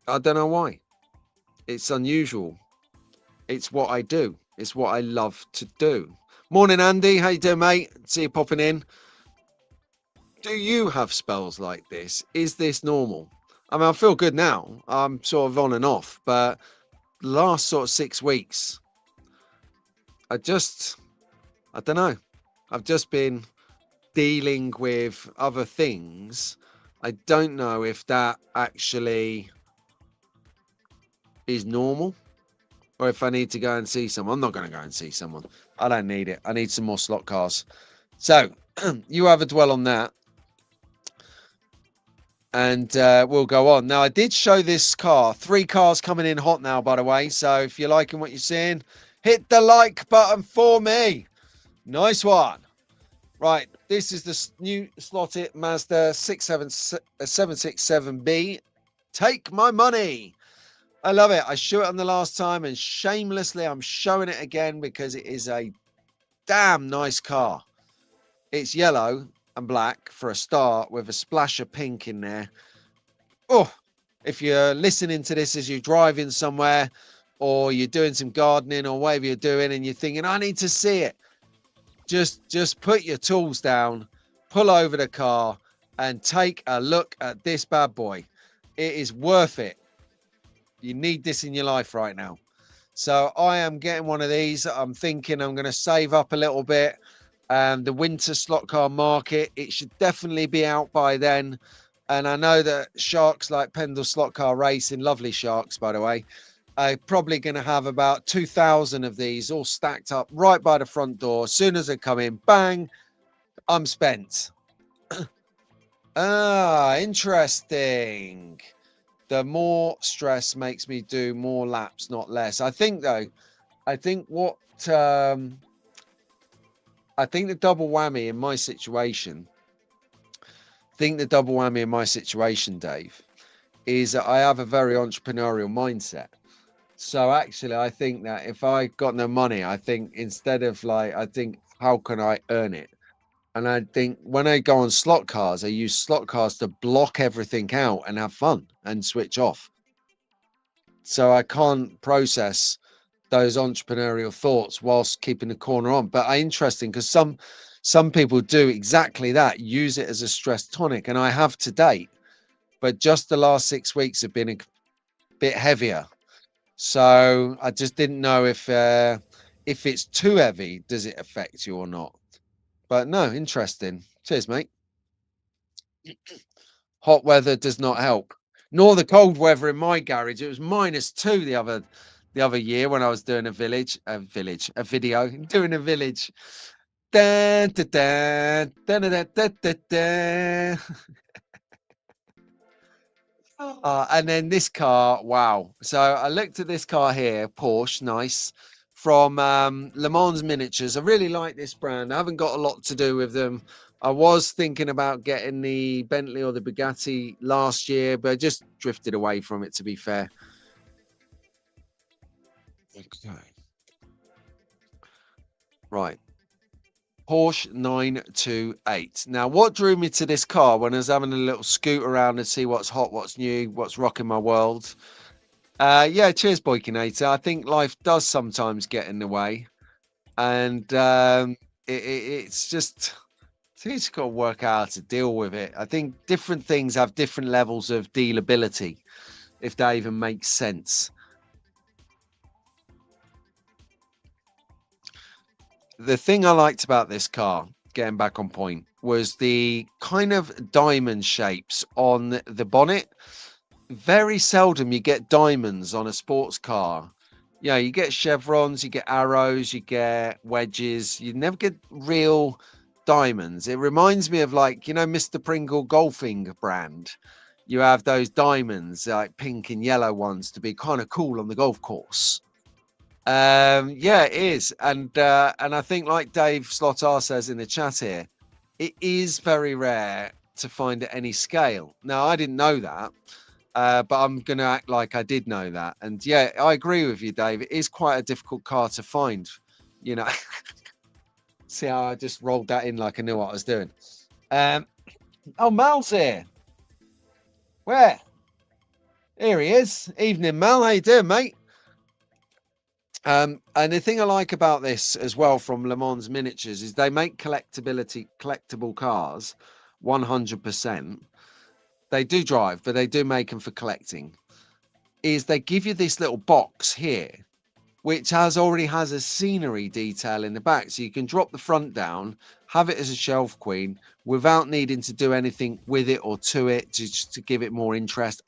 I don't know why. It's unusual. It's what I do. It's what I love to do. Morning, Andy. How you doing, mate? See you popping in. Do you have spells like this? Is this normal? I mean, I feel good now. I'm sort of on and off, but last sort of 6 weeks, I don't know. I've just been dealing with other things. I don't know if that actually is normal or if I need to go and see someone. I'm not going to go and see someone. I don't need it. I need some more slot cars. So you have a dwell on that. And we'll go on. Now, I did show this car. 3 cars coming in hot now, by the way. So if you're liking what you're seeing, hit the like button for me. Nice one. Right, this is the new slotted Mazda 767B. Take my money. I love it. I showed it on the last time, and shamelessly, I'm showing it again because it is a damn nice car. It's yellow and black for a start with a splash of pink in there. Oh, if you're listening to this as you're driving somewhere or you're doing some gardening or whatever you're doing and you're thinking, I need to see it, just put your tools down, pull over the car and take a look at this bad boy. It is worth it. You need this in your life right now. So I am getting one of these. I'm thinking I'm going to save up a little bit. The winter slot car market, it should definitely be out by then. And I know that sharks like Pendle Slot Car Racing, lovely sharks, by the way, are probably going to have about 2,000 of these all stacked up right by the front door. As soon as I come in, bang, I'm spent. Interesting. The more stress makes me do more laps, not less. I think though, I think what I think the double whammy in my situation, Dave, is that I have a very entrepreneurial mindset. So actually, I think that if I got no money, I think instead of like, I think, how can I earn it? And I think when I go on slot cars, I use slot cars to block everything out and have fun and switch off. So I can't process those entrepreneurial thoughts whilst keeping the corner on. But interesting because some people do exactly that, use it as a stress tonic, and I have to date. But just the last 6 weeks have been a bit heavier. So I just didn't know if it's too heavy, does it affect you or not? But no, interesting. Cheers, mate. Hot weather does not help, nor the cold weather in my garage. It was -2 the other year when I was doing a video doing a village. Da, da, da, da, da, da, da, da. And then this car, wow. So I looked at this car here, Porsche, nice, from Le Mans Miniatures. I really like this brand. I haven't got a lot to do with them. I was thinking about getting the Bentley or the Bugatti last year, but I just drifted away from it, to be fair. Okay. Right. Porsche 928. Now, what drew me to this car when I was having a little scoot around and see what's hot, what's new, what's rocking my world? Yeah, cheers, Boykinator. I think life does sometimes get in the way, and it's just it's got to work out how to deal with it. I think different things have different levels of dealability, if that even makes sense. The thing I liked about this car, getting back on point, was the kind of diamond shapes on the bonnet. Very seldom you get diamonds on a sports car. Yeah, you get chevrons, you get arrows, you get wedges. You never get real diamonds. It reminds me of, like, you know, Mr. Pringle golfing brand. You have those diamonds, like pink and yellow ones, to be kind of cool on the golf course. Yeah, it is. And I think, like Dave Slotar says in the chat here, it is very rare to find at any scale. Now, I didn't know that. But I'm going to act like I did know that. And yeah, I agree with you, Dave. It is quite a difficult car to find, you know. See how I just rolled that in like I knew what I was doing. Oh, Mal's here. Where? Here he is. Evening, Mal. How you doing, mate? And the thing I like about this as well from Le Mans Miniatures is they make collectible cars 100%. They do drive, but they do make them for collecting. Is they give you this little box here, which already has a scenery detail in the back. So you can drop the front down, have it as a shelf queen without needing to do anything with it or to it to give it more interest.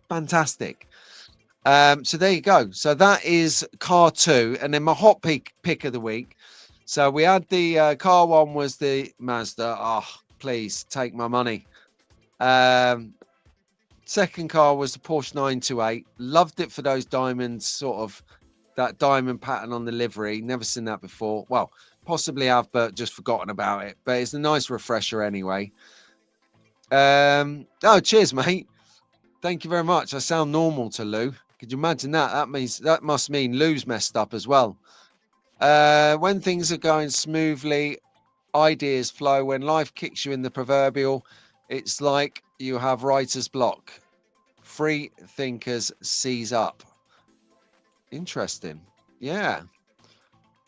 Fantastic. So there you go. So that is car 2. And then my hot pick of the week. So we had the car 1 was the Mazda. Oh, please take my money. Second car was the Porsche 928. Loved it for those diamonds, sort of that diamond pattern on the livery. Never seen that before. Well, possibly have, but just forgotten about it. But it's a nice refresher anyway. Oh, cheers, mate. Thank you very much. I sound normal to Lou. Could you imagine that? That must mean Lou's messed up as well. When things are going smoothly, ideas flow. When life kicks you in the proverbial, it's like you have writer's block. Free Thinkers seize up. Interesting. Yeah.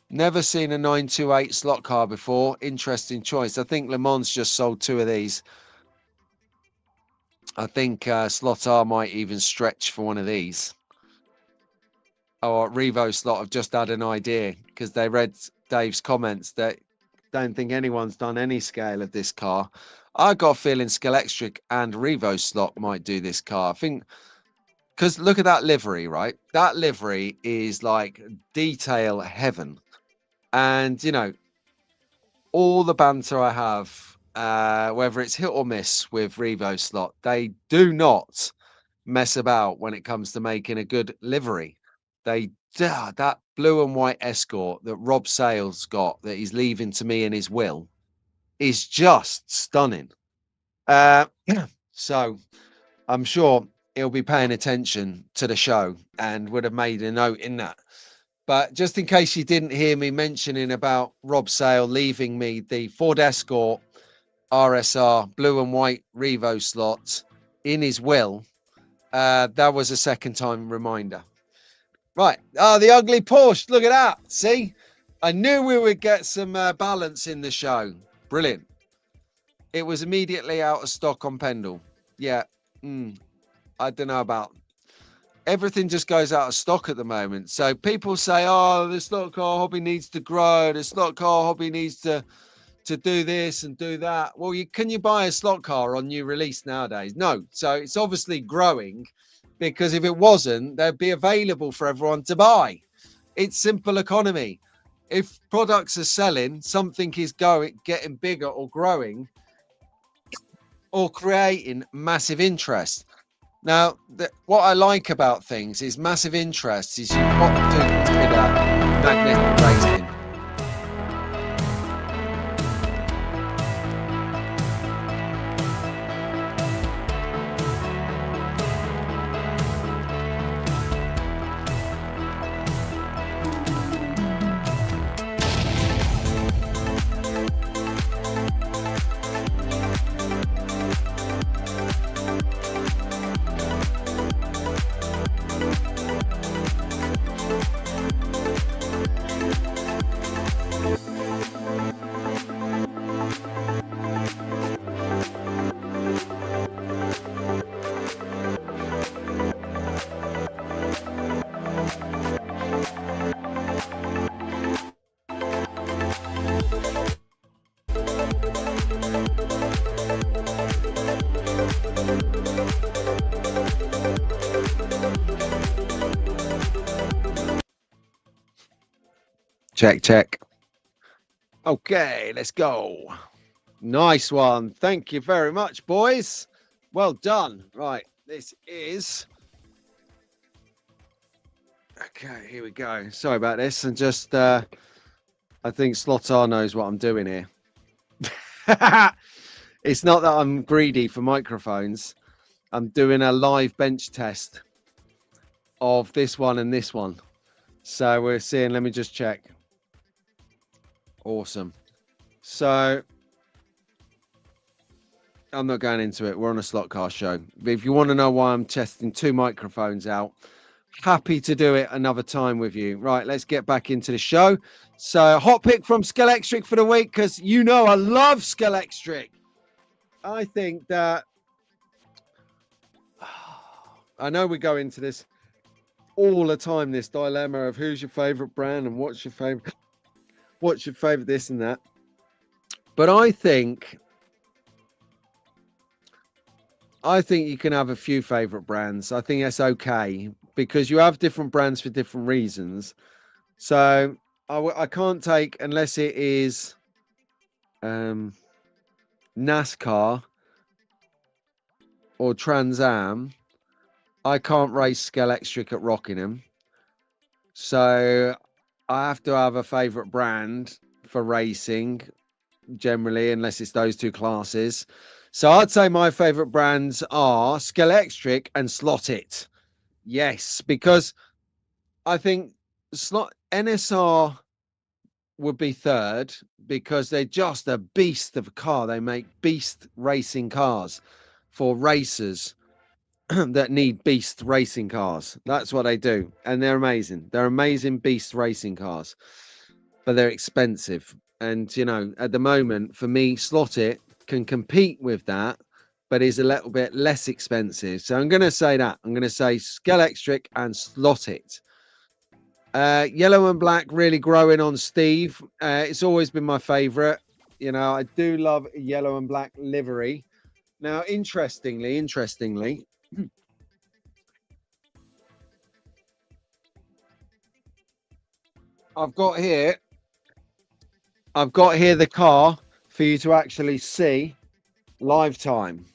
Never seen a 928 slot car before. Interesting choice. I think Le Mans just sold 2 of these. I think Slot R might even stretch for one of these. Oh, Revo Slot have just had an idea because they read Dave's comments that don't think anyone's done any scale of this car. I got a feeling Scalextric and Revo Slot might do this car. I think because look at that livery, right? That livery is like detail heaven. And, you know, all the banter I have, whether it's hit or miss with Revo Slot, they do not mess about when it comes to making a good livery. That blue and white Escort that Rob Sales got that he's leaving to me in his will is just stunning. So I'm sure he'll be paying attention to the show and would have made a note in that. But just in case you didn't hear me mentioning about Rob Sale leaving me the Ford Escort RSR blue and white Revo slot in his will, that was a second time reminder. Right. Oh, the ugly Porsche. Look at that. See? I knew we would get some balance in the show. Brilliant. It was immediately out of stock on Pendle. Yeah. I don't know about... Everything just goes out of stock at the moment. So people say, oh, the slot car hobby needs to grow. The slot car hobby needs to do this and do that. Well, can you buy a slot car on new release nowadays? No. So it's obviously growing, because if it wasn't, they'd be available for everyone to buy. It's simple economy. If products are selling, something is getting bigger or growing or creating massive interest. Now, what I like about things is massive interest is you've got to consider magnetic racing. Check. Okay, let's go. Nice one. Thank you very much, boys. Well done. Right, this is... Okay, here we go. Sorry about this. And just, I think Slotar knows what I'm doing here. It's not that I'm greedy for microphones. I'm doing a live bench test of this one and this one. So we're seeing, let me just check. Awesome. So I'm not going into it. We're on a slot car show. But if you want to know why I'm testing 2 microphones out, happy to do it another time with you. Right, let's get back into the show. So hot pick from Scalextric for the week, because you know I love Scalextric. I think that... I know we go into this all the time, this dilemma of who's your favorite brand and what's your favorite this and that. But I think you can have a few favorite brands. I think that's okay, because you have different brands for different reasons. So I can't take, unless it is NASCAR or Trans Am, I can't race Scalextric at Rockingham. So I have to have a favorite brand for racing generally, unless it's those 2 classes. So I'd say my favorite brands are Scalextric and Slot It. Yes, because I think NSR would be third, because they're just a beast of a car. They make beast racing cars for racers. that need beast racing cars. That's what they do. And they're amazing. They're amazing beast racing cars, but they're expensive. And, you know, at the moment, for me, Slot It can compete with that, but is a little bit less expensive. So I'm going to say that. I'm going to say Scalextric and Slot It. Yellow and black really growing on Steve. It's always been my favorite. You know, I do love yellow and black livery. Now, interestingly, I've got here the car for you to actually see live time.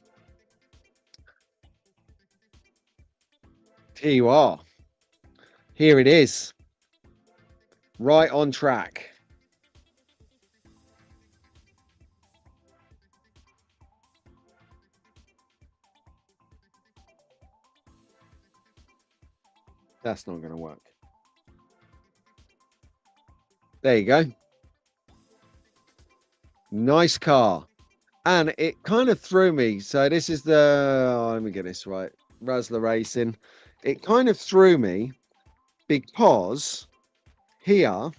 Here you are. Here it is. Right on track. That's not going to work. There you go. Nice car. And it kind of threw me. So this is the, let me get this right. Razzler Racing. It kind of threw me because here,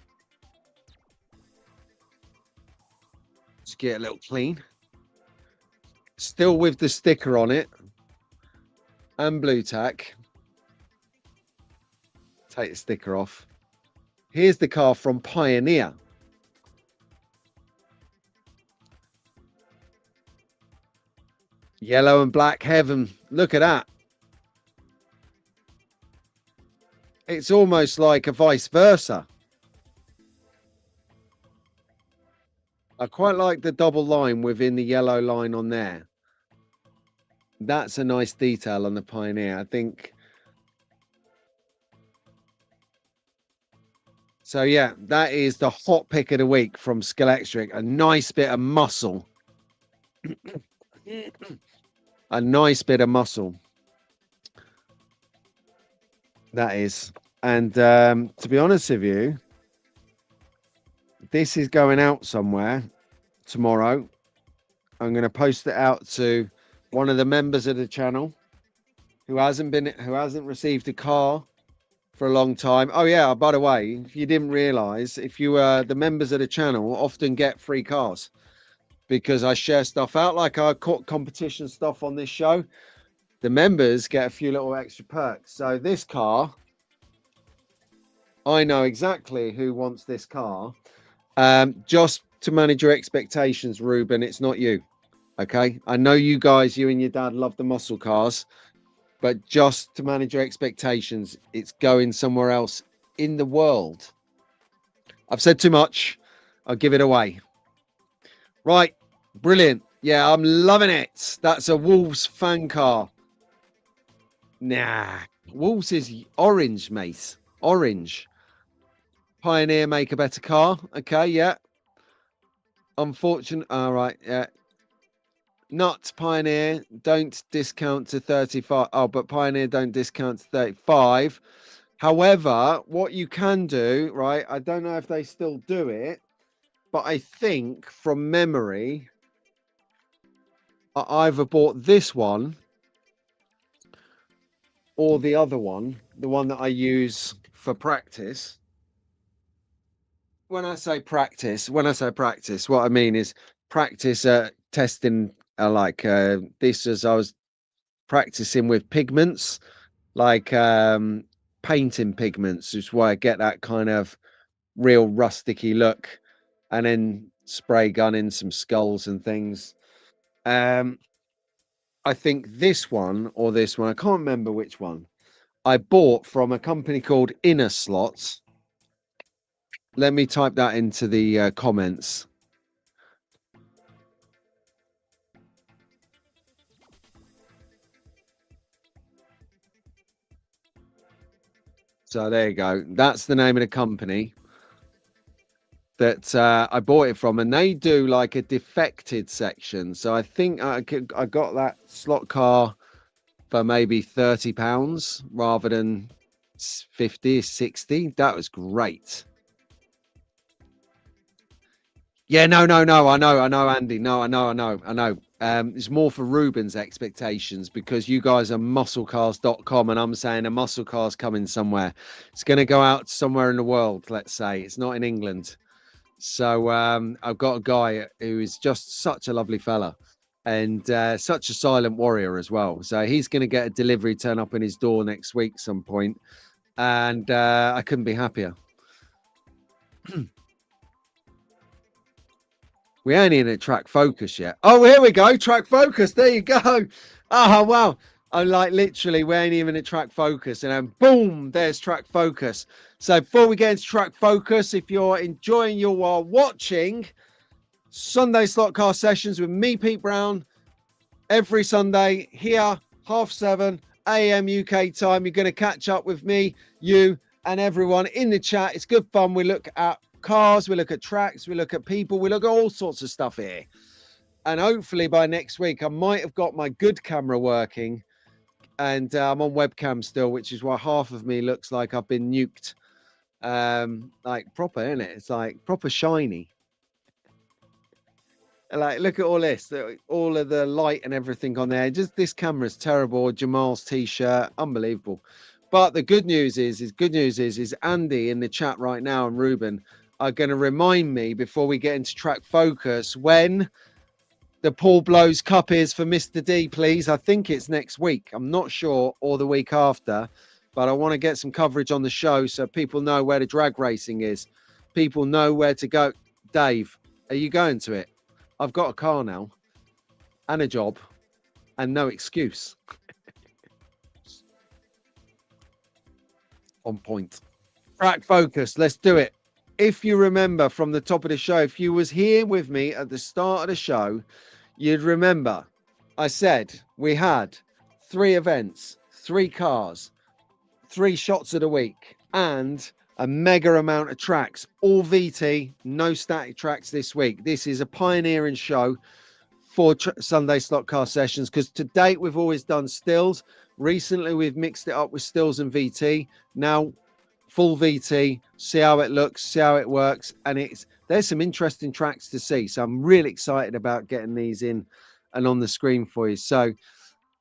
let's get a little clean. Still with the sticker on it and blue tack. Take the sticker off. Here's the car from Pioneer. Yellow and black heaven. Look at that. It's almost like a vice versa. I quite like the double line within the yellow line on there. That's a nice detail on the Pioneer, I think. So yeah, that is the hot pick of the week from Scalextric. A nice bit of muscle. A nice bit of muscle. That is. And to be honest with you, this is going out somewhere tomorrow. I'm going to post it out to one of the members of the channel who hasn't received a car for a long time. Oh yeah, by the way, if you didn't realize, if you the members of the channel often get free cars because I share stuff out like I caught competition stuff on this show. The members get a few little extra perks. So this car, I know exactly who wants this car. Just to manage your expectations, Ruben, it's not you. Okay, I know you guys, you and your dad love the muscle cars, but just to manage your expectations, it's going somewhere else in the world. I've said too much. I'll give it away. Right, brilliant. Yeah, I'm loving it. That's a Wolves fan car. Nah, Wolves is orange, mate. Orange. Pioneer make a better car. Okay, yeah. Unfortunate. All right, yeah. Not Pioneer. Don't discount to 35. Oh, but Pioneer don't discount to 35. However, what you can do, right? I don't know if they still do it, but I think from memory, I either bought this one or the other one, the one that I use for practice. When I say practice, what I mean is practice testing this as I was practicing with pigments, like painting pigments, is why I get that kind of real rusticy look, and then spray gunning some skulls and things. I think this one or this one, I can't remember which one, I bought from a company called Inner Slots. Let me type that into the comments. So there you go. That's the name of the company that I bought it from, and they do like a defected section. So I think I got that slot car for maybe £30 rather than 50, 60. That was great. Yeah, no. I know, Andy. No, I know. It's more for Ruben's expectations because you guys are musclecars.com and I'm saying a muscle car's coming somewhere. It's going to go out somewhere in the world, let's say. It's not in England. So I've got a guy who is just such a lovely fella and such a silent warrior as well. So he's going to get a delivery turn up in his door next week some point. And I couldn't be happier. We ain't in a track focus yet. Oh, here we go. Track focus. There you go. Oh, wow. I'm like literally, we ain't even at track focus. And then boom, there's track focus. So before we get into track focus, if you're enjoying your while watching Sunday slot car sessions with me, Pete Brown, every Sunday here, 7:30 a.m. UK time, you're going to catch up with me, you, and everyone in the chat. It's good fun. We look at cars, we look at tracks, we look at people, we look at all sorts of stuff here. And hopefully by next week, I might have got my good camera working. And I'm on webcam still, which is why half of me looks like I've been nuked. Like proper, isn't it? It's like proper shiny. Like, look at all this, all of the light and everything on there. Just this camera's terrible. Jamal's t-shirt, unbelievable. But the good news is Andy in the chat right now and Ruben are going to remind me before we get into track focus when the Paul Blows Cup is for Mr. D, please. I think it's next week. I'm not sure, or the week after, but I want to get some coverage on the show so people know where the drag racing is. People know where to go. Dave, are you going to it? I've got a car now and a job and no excuse. On point. Track focus. Let's do it. If you remember from the top of the show, if you was here with me at the start of the show, you'd remember I said we had 3 events, 3 cars, 3 shots of the week, and a mega amount of tracks, all VT, no static tracks this week. This is a pioneering show for Sunday slot car sessions because to date we've always done stills. Recently we've mixed it up with stills and VT. Now full VT, see how it looks, see how it works, and there's some interesting tracks to see. So I'm really excited about getting these in and on the screen for you. So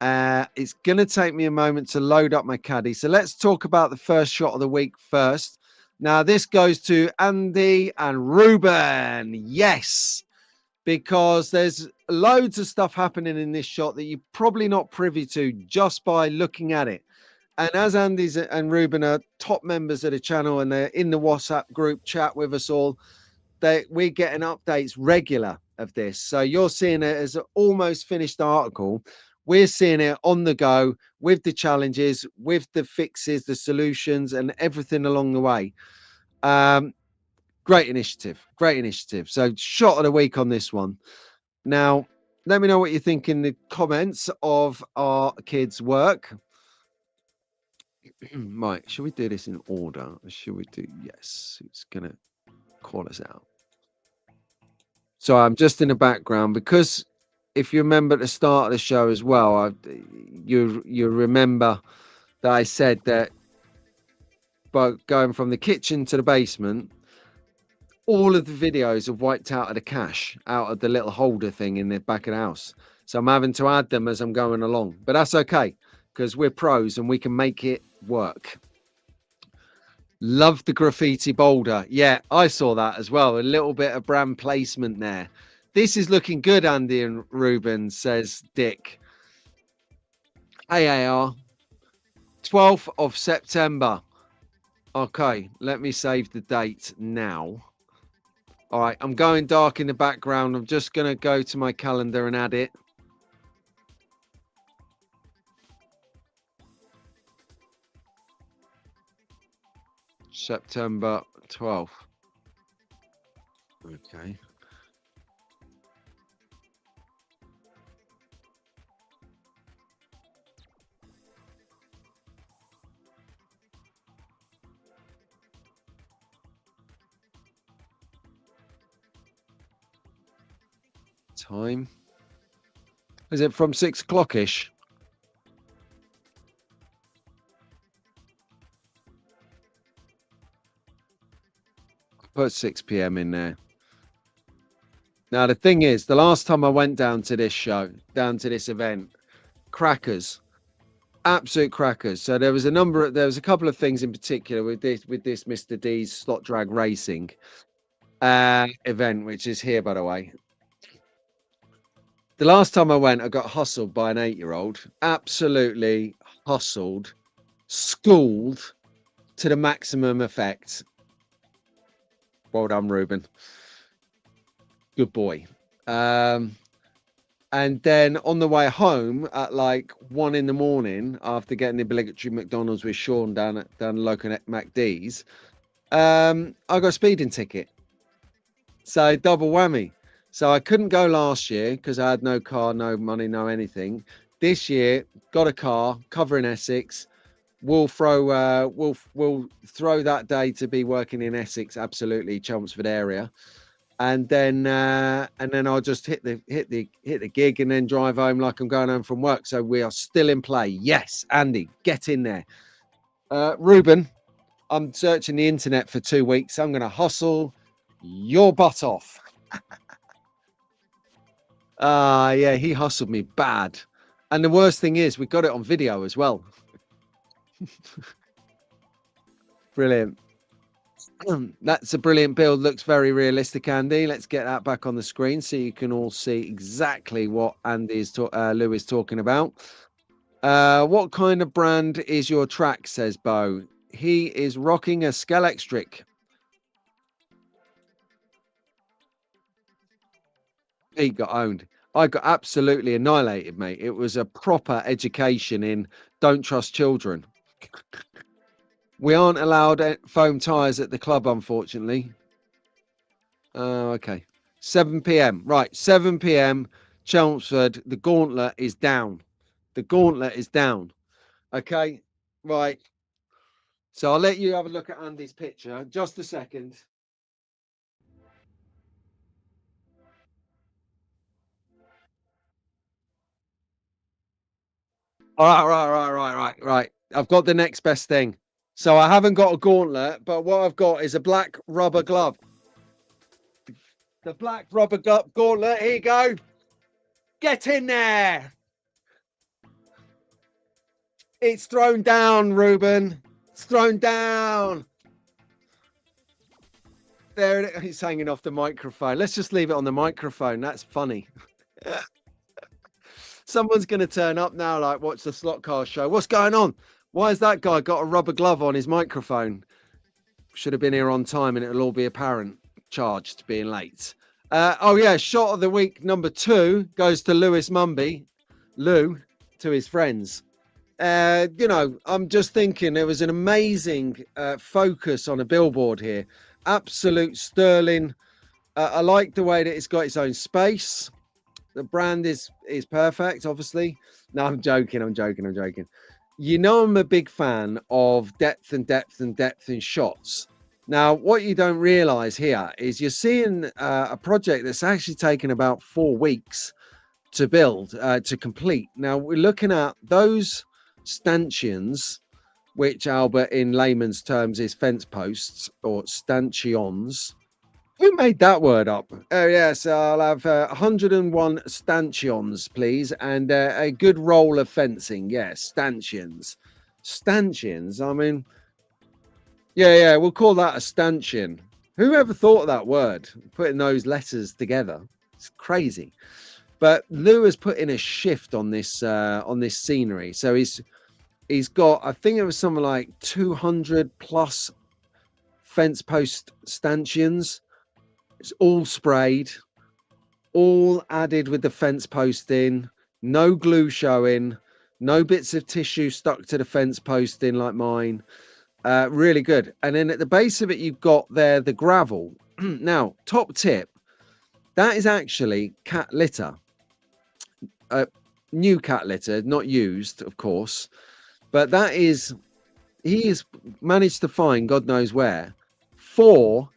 it's going to take me a moment to load up my caddy. So let's talk about the first shot of the week first. Now this goes to Andy and Ruben. Yes, because there's loads of stuff happening in this shot that you're probably not privy to just by looking at it. And as Andy's and Ruben are top members of the channel and they're in the WhatsApp group chat with us all, we're getting updates regular of this. So you're seeing it as an almost finished article. We're seeing it on the go with the challenges, with the fixes, the solutions, and everything along the way. Great initiative. Great initiative. So shot of the week on this one. Now, let me know what you think in the comments of our kids' work. Right, should we do this in order? Should we do? Yes, it's gonna call us out. So I'm just in the background because if you remember at the start of the show as well, you remember that I said that by going from the kitchen to the basement, all of the videos have wiped out of the cache, out of the little holder thing in the back of the house. So I'm having to add them as I'm going along, but that's okay because we're pros and we can make it work. Love the graffiti boulder. Yeah, I saw that as well. A little bit of brand placement there. This is looking good, Andy and Ruben, says Dick. AAR, 12th of September. Okay, let me save the date now. All right, I'm going dark in the background. I'm just going to go to my calendar and add it. September 12th. Okay. Time. Is it from 6 o'clock-ish? Put 6 p.m. in there. Now, the thing is, the last time I went down to this show, down to this event, crackers, absolute crackers. So there was a couple of things in particular with this Mr. D's slot drag racing event, which is here, by the way. The last time I went, I got hustled by an 8-year-old, absolutely hustled, schooled to the maximum effect. Well done, Ruben. Good boy. And then on the way home at like 1 in the morning, after getting the obligatory McDonald's with Sean down the local MacD's, I got a speeding ticket. So double whammy. So I couldn't go last year because I had no car, no money, no anything. This year, got a car, covering Essex. We'll throw that day to be working in Essex, absolutely Chelmsford area, and then I'll just hit the gig and then drive home like I'm going home from work. So we are still in play. Yes, Andy, get in there. Ruben, I'm searching the internet for 2 weeks. I'm going to hustle your butt off. Yeah, he hustled me bad. And the worst thing is we got it on video as well. Brilliant. That's a brilliant build. Looks very realistic, Andy. Let's get that back on the screen so you can all see exactly what Lou is talking about. What kind of brand is your track, says Bo. He is rocking a Scalextric. He got owned. I got absolutely annihilated, mate. It was a proper education in don't trust children. We aren't allowed foam tyres at the club, unfortunately. Oh, okay. 7 p.m. Right, 7 p.m. Chelmsford. The gauntlet is down. The gauntlet is down. Okay, right. So I'll let you have a look at Andy's picture. Just a second. All right. I've got the next best thing. So I haven't got a gauntlet, but what I've got is a black rubber glove. The black rubber gauntlet. Here you go. Get in there. It's thrown down, Ruben. It's thrown down. There it is. He's hanging off the microphone. Let's just leave it on the microphone. That's funny. Someone's going to turn up now, like, watch the slot car show. What's going on? Why has that guy got a rubber glove on his microphone? Should have been here on time and it'll all be apparent. Charged being late. Oh, yeah. Shot of the week number 2 goes to Lewis Mumby. Lou, to his friends. I'm just thinking there was an amazing focus on a billboard here. Absolute sterling. I like the way that it's got its own space. The brand is perfect, obviously. No, I'm joking. You know, I'm a big fan of depth in shots. Now, what you don't realize here is you're seeing a project that's actually taken about 4 weeks to build, to complete. Now, we're looking at those stanchions, which Albert in layman's terms is fence posts or stanchions. Who made that word up? Oh, yes, I'll have 101 stanchions, please, and a good roll of fencing. Yes, stanchions. Stanchions, I mean, yeah, we'll call that a stanchion. Who ever thought of that word? Putting those letters together. It's crazy. But Lou has put in a shift on this scenery. So he's got, I think it was something like 200 plus fence post stanchions. It's all sprayed, all added with the fence post in, no glue showing, no bits of tissue stuck to the fence post in like mine. Really good. And then at the base of it, you've got there the gravel. Now, top tip, that is actually cat litter. New cat litter, not used, of course. But that is, he has managed to find, God knows where, 4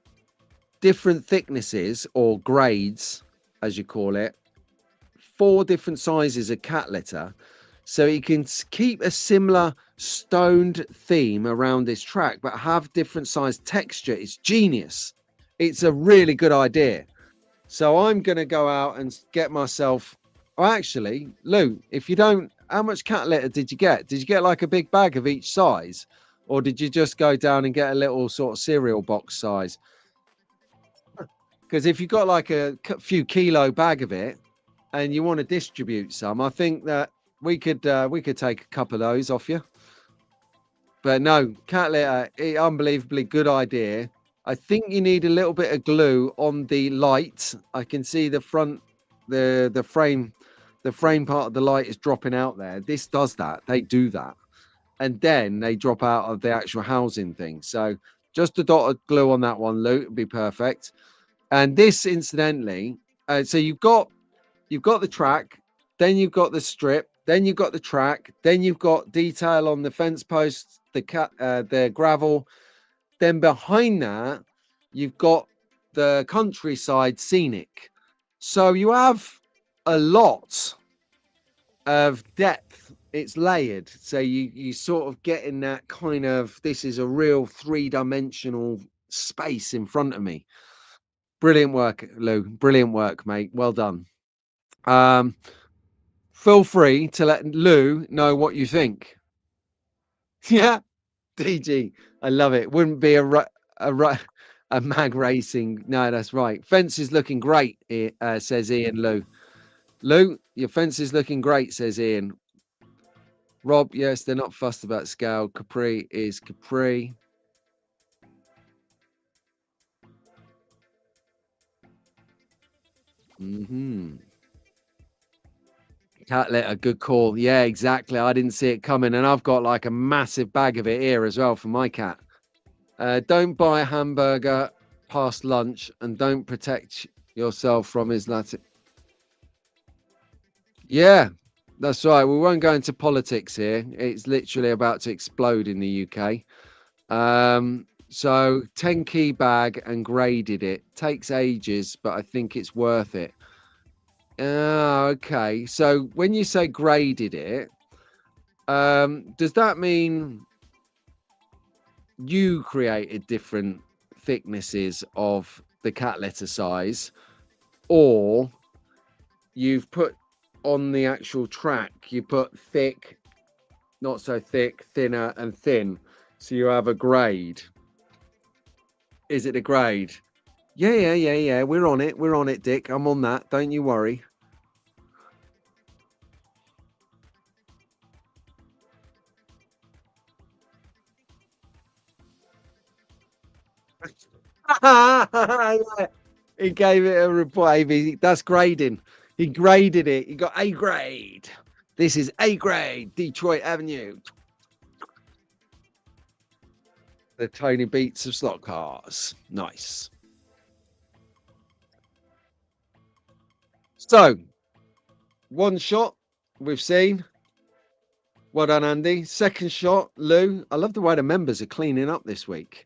different thicknesses or grades, as you call it, 4 different sizes of cat litter, so you can keep a similar stoned theme around this track but have different size texture. It's genius. It's a really good idea. So I'm going to go out and get myself. Oh, actually, Lou, if you don't, how much cat litter did you get? Did you get like a big bag of each size? Or did you just go down and get a little sort of cereal box size? Because if you got like a few kilo bag of it and you want to distribute some, I think that we could take a couple of those off you. But no, cat litter, unbelievably good idea. I think you need a little bit of glue on the light. I can see the front, the frame part of the light is dropping out there. This does that. They do that, and then they drop out of the actual housing thing. So just a dot of glue on that one, Luke, would be perfect. And this, incidentally, so you've got the track, then you've got the strip, then you've got the track, then you've got detail on the fence posts, the gravel. Then behind that, you've got the countryside scenic. So you have a lot of depth. It's layered. So you sort of get in that kind of, this is a real 3-dimensional space in front of me. Brilliant work, Lou. Brilliant work, mate. Well done. Feel free to let Lou know what you think. Yeah, DG, I love it. Wouldn't be a mag racing. No, that's right. Fence is looking great, says Ian. Lou, your fence is looking great, says Ian. Rob, yes, they're not fussed about scale. Capri is Capri. Cat litter, good call. Yeah, exactly. I didn't see it coming, and I've got like a massive bag of it here as well for my cat. Don't buy a hamburger past lunch, and don't protect yourself from his Latin. Yeah, that's right. We won't go into politics here. It's literally about to explode in the UK. So 10 key bag and graded it. Takes ages, but I think it's worth it. Okay. So when you say graded it, does that mean you created different thicknesses of the cat litter size, or you've put on the actual track, you put thick, not so thick, thinner, and thin, so you have a grade? Is it a grade? Yeah. We're on it, Dick. I'm on that. Don't you worry. Yeah. He gave it a report. That's grading. He graded it. He got A grade. This is A grade, Detroit Avenue. The Tony Beats of slot cars. Nice. So, one shot we've seen. Well done, Andy. Second shot, Lou. I love the way the members are cleaning up this week.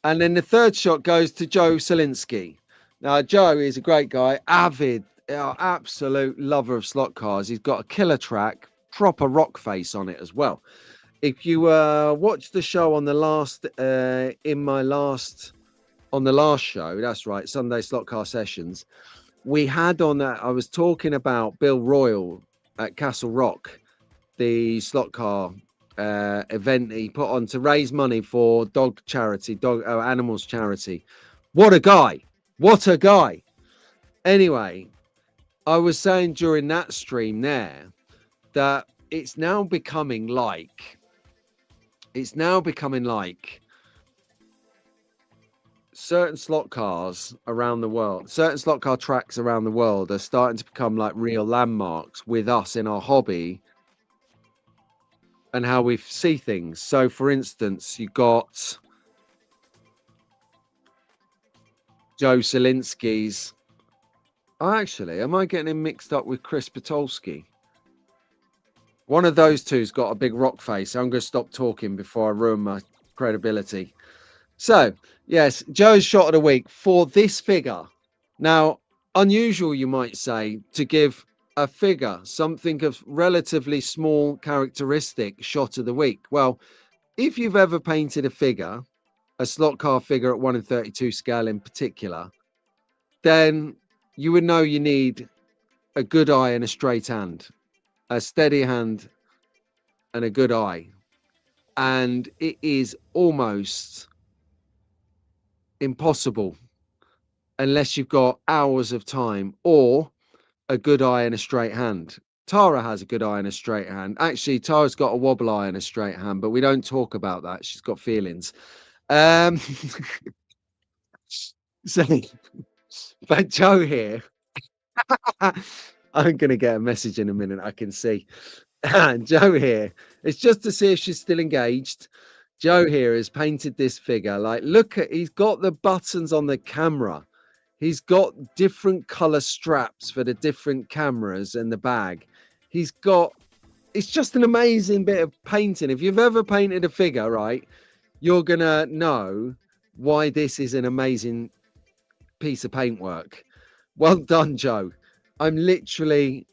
And then the third shot goes to Joe Selinsky. Now, Joe is a great guy, avid, absolute lover of slot cars. He's got a killer track, proper rock face on it as well. If you watch the show on the last, on the last show, that's right, Sunday Slot Car Sessions, we had on that, I was talking about Bill Royal at Castle Rock, the slot car event he put on to raise money for dog charity, animals charity. What a guy. What a guy. Anyway, I was saying during that stream there that it's now becoming like certain slot cars around the world, certain slot car tracks around the world are starting to become like real landmarks with us in our hobby and how we see things. So, for instance, you got Joe Selinsky's. Oh, actually, am I getting him mixed up with Chris Patolsky? One of those two's got a big rock face. I'm going to stop talking before I ruin my credibility. So, yes, Joe's shot of the week for this figure. Now, unusual, you might say, to give a figure something of relatively small characteristic shot of the week. Well, if you've ever painted a figure, a slot car figure at 1 in 32 scale in particular, then you would know you need a good eye and a straight hand, a steady hand and a good eye. And it is almost impossible unless you've got hours of time or a good eye and a straight hand. Tara has a good eye and a straight hand. Actually, Tara's got a wobble eye and a straight hand, but we don't talk about that. She's got feelings. So, but Joe here, I'm going to get a message in a minute, I can see. Joe here, it's just to see if she's still engaged. Joe here has painted this figure. Like, look at, he's got the buttons on the camera. He's got different color straps for the different cameras and the bag. He's got, it's just an amazing bit of painting. If you've ever painted a figure, right, you're going to know why this is an amazing piece of paintwork. Well done, Joe. I'm literally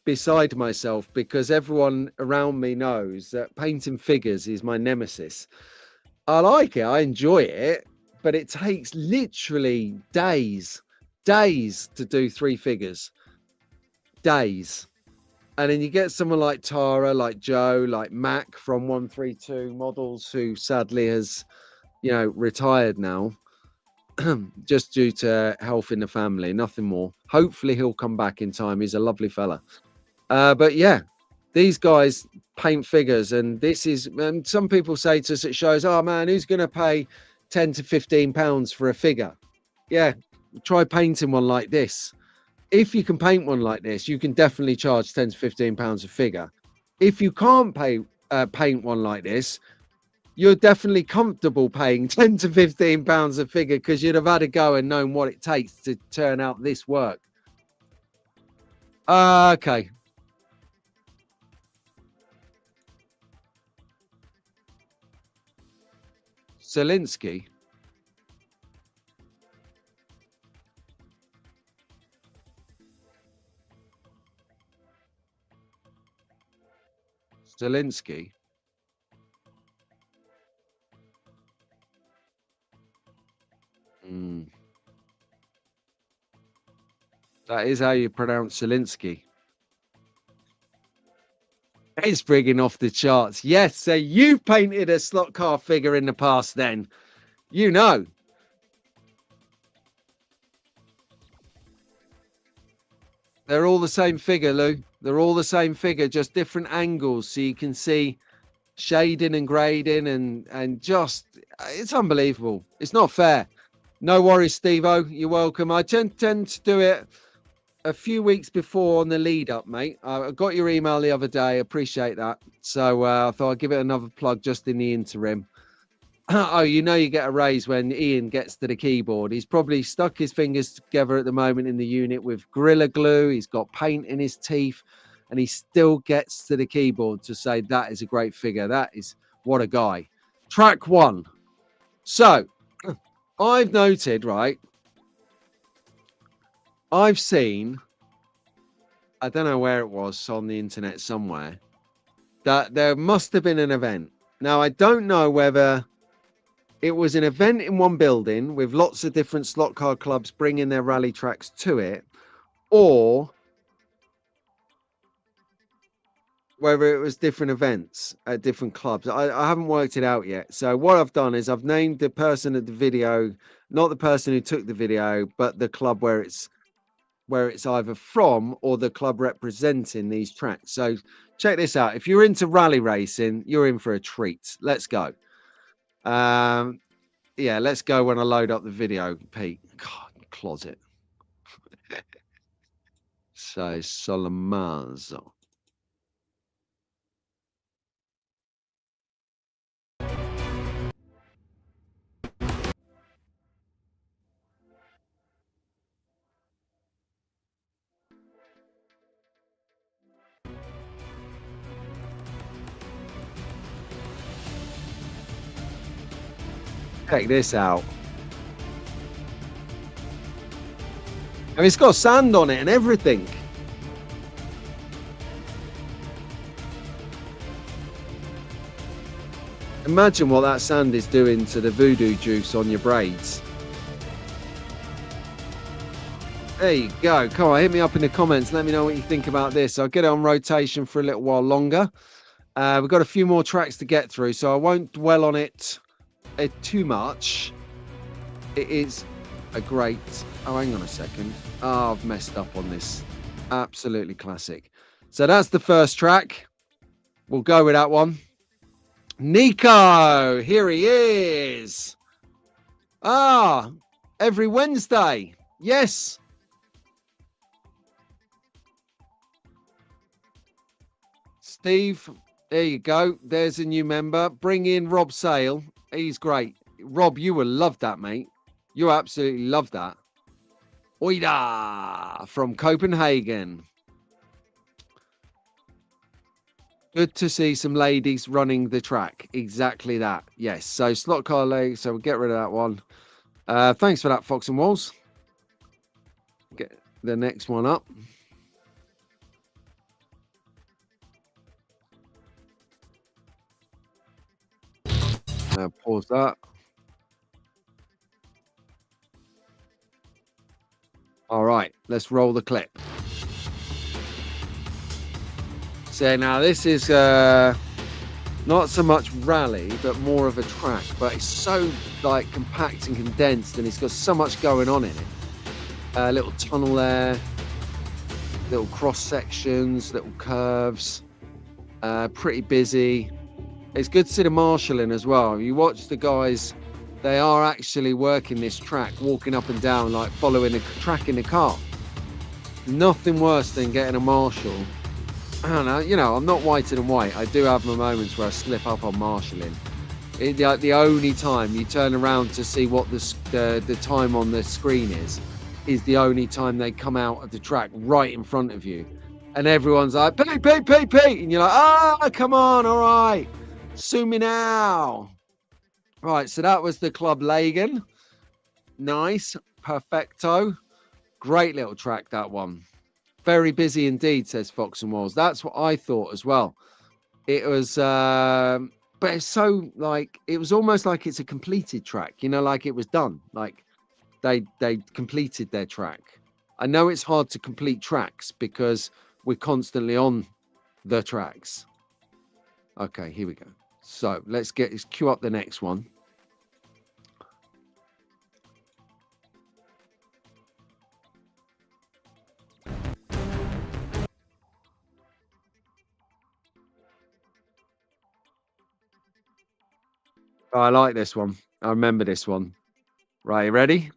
beside myself because everyone around me knows that painting figures is my nemesis. I like it. I enjoy it. But it takes literally days to do 3 figures. Days. And then you get someone like Tara, like Joe, like Mac from 132 Models, who sadly has, you know, retired now just due to health in the family, nothing more. Hopefully he'll come back in time. He's a lovely fella. But yeah, these guys paint figures, and this is, and some people say to us at shows, oh man, who's going to pay 10 to 15 pounds for a figure? Yeah, try painting one like this. If you can paint one like this, you can definitely charge 10 to 15 pounds a figure. If you can't paint one like this, you're definitely comfortable paying 10 to 15 pounds a figure, because you'd have had a go and known what it takes to turn out this work. Okay. Scalextric. Scalextric. That is how you pronounce Scalextric. It's frigging off the charts. Yes, so you've painted a slot car figure in the past then. You know. They're all the same figure, Lou. They're all the same figure, just different angles. So you can see shading and grading and just, it's unbelievable. It's not fair. No worries, Steve-O. You're welcome. I tend to do it a few weeks before on the lead up, mate. I got your email the other day. Appreciate that. So I thought I'd give it another plug just in the interim. Oh, you know, you get a raise when Ian gets to the keyboard. He's probably stuck his fingers together at the moment in the unit with Gorilla Glue. He's got paint in his teeth, and he still gets to the keyboard to say that is a great figure. That is, what a guy. Track 1. So I've noted, right, I've seen, I don't know where it was on the internet somewhere, that there must have been an event. Now, I don't know whether it was an event in one building with lots of different slot car clubs bringing their rally tracks to it, or whether it was different events at different clubs. I haven't worked it out yet. So what I've done is I've named the person at the video, not the person who took the video, but the club where it's either from or the club representing these tracks. So check this out. If you're into rally racing, you're in for a treat. Let's go. Yeah, let's go when I load up the video, Pete. God, closet. So Solomazo. Check this out. I mean, it's got sand on it and everything. Imagine what that sand is doing to the voodoo juice on your braids. There you go. Come on, hit me up in the comments. Let me know what you think about this. I'll get it on rotation for a little while longer. We've got a few more tracks to get through, so I won't dwell on it too much. It is a great... Oh, hang on a second. Oh, I've messed up on this. Absolutely classic. So that's the first track. We'll go with that one. Nico, here he is. Ah, every Wednesday. Yes. Steve, there you go. There's a new member. Bring in Rob Sale. He's great. Rob, you will love that, mate. You absolutely love that. Oida from Copenhagen. Good to see some ladies running the track. Exactly that. Yes. So slot car leg. So we'll get rid of that one. Thanks for that, Fox and Walls. Get the next one up. Pause that. All right, let's roll the clip. So now this is not so much rally, but more of a track. But it's so like compact and condensed, and it's got so much going on in it. A little tunnel there, little cross sections, little curves. Pretty busy. It's good to see the marshalling as well. You watch the guys, they are actually working this track, walking up and down, like following the track in the car. Nothing worse than getting a marshal. I don't know, you know, I'm not whiter than white. I do have my moments where I slip up on marshalling. The only time you turn around to see what the time on the screen is the only time they come out of the track right in front of you. And everyone's like, Pete, Pete, Pete, Pete. And you're like, ah, come on, all right. Sue me now. Right, so that was the Club Lagan. Nice, perfecto. Great little track, that one. Very busy indeed, says Fox and Walls. That's what I thought as well. It was, but it's so like, it was almost like it's a completed track, you know, like it was done. Like they completed their track. I know it's hard to complete tracks because we're constantly on the tracks. Okay, here we go. So let's queue up the next one. Oh, I like this one. I remember this one. Right, you ready?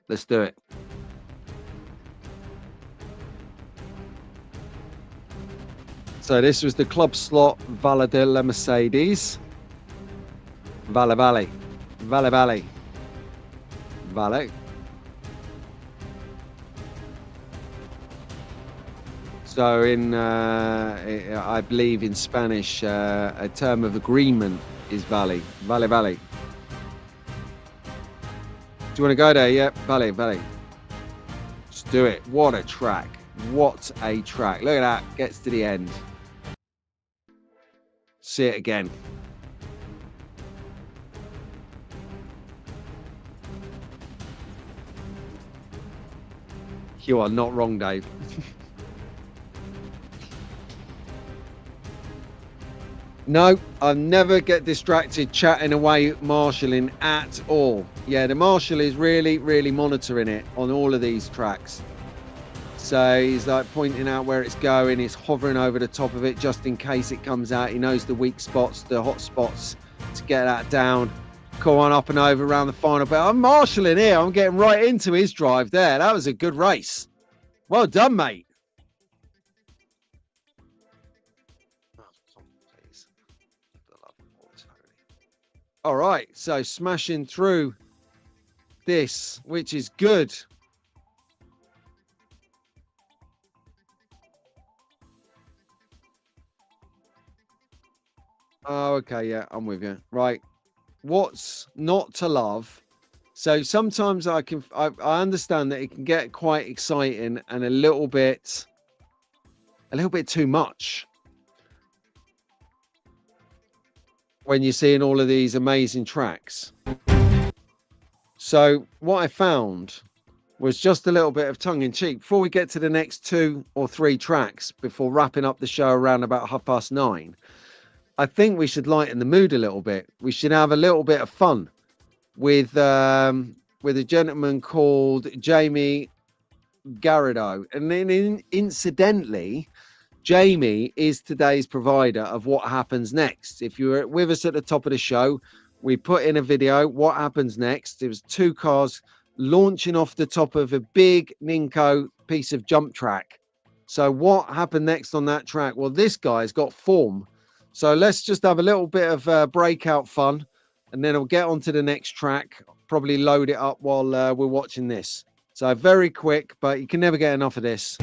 Let's do it. So this was the club slot Valle de la Mercedes. Valle, Valle. Valle, Valle. Valle. So in, I believe in Spanish, a term of agreement is Valle. Valle, Valle. Do you want to go there? Yeah, Valle, Valle. Just do it. What a track. What a track. Look at that. Gets to the end. See it again. You are not wrong, Dave. No, I never get distracted chatting away marshalling at all. Yeah, the marshal is really, really monitoring it on all of these tracks. So he's like pointing out where it's going. He's hovering over the top of it just in case it comes out. He knows the weak spots, the hot spots to get that down. Come on up and over around the final bit. I'm marshalling here. I'm getting right into his drive there. That was a good race. Well done, mate. All right, so smashing through this, which is good. Oh, okay, yeah, I'm with you. Right, what's not to love? So sometimes I understand that it can get quite exciting and a little bit too much when you're seeing all of these amazing tracks. So what I found was just a little bit of tongue-in-cheek. Before we get to the next 2 or 3 tracks, before wrapping up the show around about 9:30, I think we should lighten the mood a little bit. We should have a little bit of fun with a gentleman called Jamie Garrido. And then incidentally, Jamie is today's provider of what happens next. If you were with us at the top of the show, we put in a video, what happens next. It was 2 cars launching off the top of a big Ninko piece of jump track. So what happened next on that track? Well, this guy's got form. So let's just have a little bit of breakout fun, and then I'll get on to the next track, probably load it up while we're watching this. So very quick, but you can never get enough of this.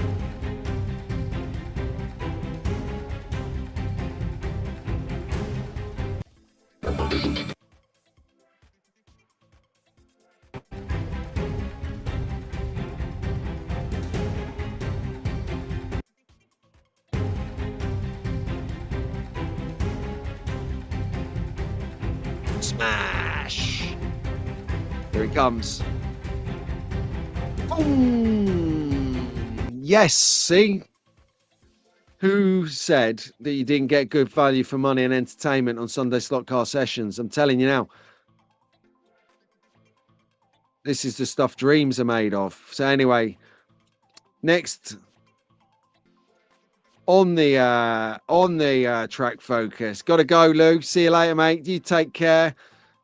Smash! Here he comes. Boom! Yes, see? Who said that you didn't get good value for money and entertainment on Sunday slot car sessions? I'm telling you now. This is the stuff dreams are made of. So anyway, next on the track focus. Got to go, Lou. See you later, mate. You take care.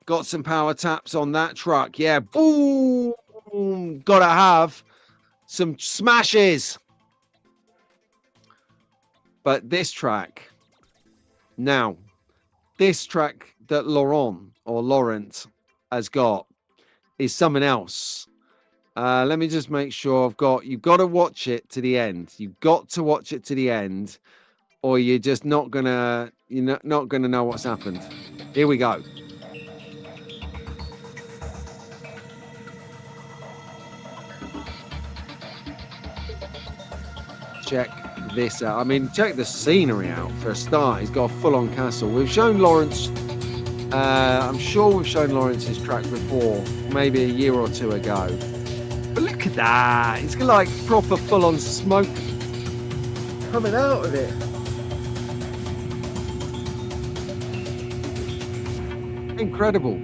Got some power taps on that truck. Yeah, boom. Got to have some smashes. But this track, now, this track that Laurent has got is something else. Let me just make sure you've got to watch it to the end. You've got to watch it to the end, or you're just not gonna know what's happened. Here we go. Check this out. I mean, check the scenery out for a start. He's got a full-on castle. We've shown Lawrence. I'm sure we've shown Lawrence's track before, maybe a year or 2 ago. But look at that. It's got like proper full-on smoke coming out of it. Incredible.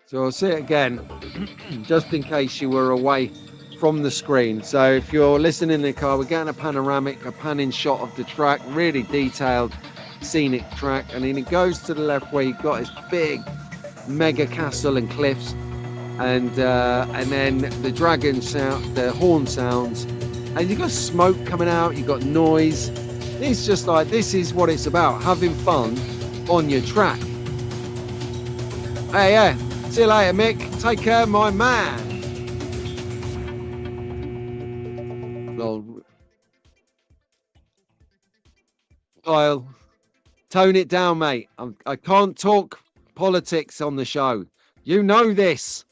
So I'll say it again, just in case you were away from the screen. So if you're listening in the car, we're getting a panoramic, a panning shot of the track, really detailed, scenic track. And then it goes to the left where you've got this big mega castle and cliffs, and then the dragon sound, the horn sounds, and you've got smoke coming out, you've got noise. It's just like, this is what it's about, having fun on your track. Hey, yeah, see you later, Mick. Take care, my man. Kyle, tone it down, mate. I can't talk politics on the show. You know this.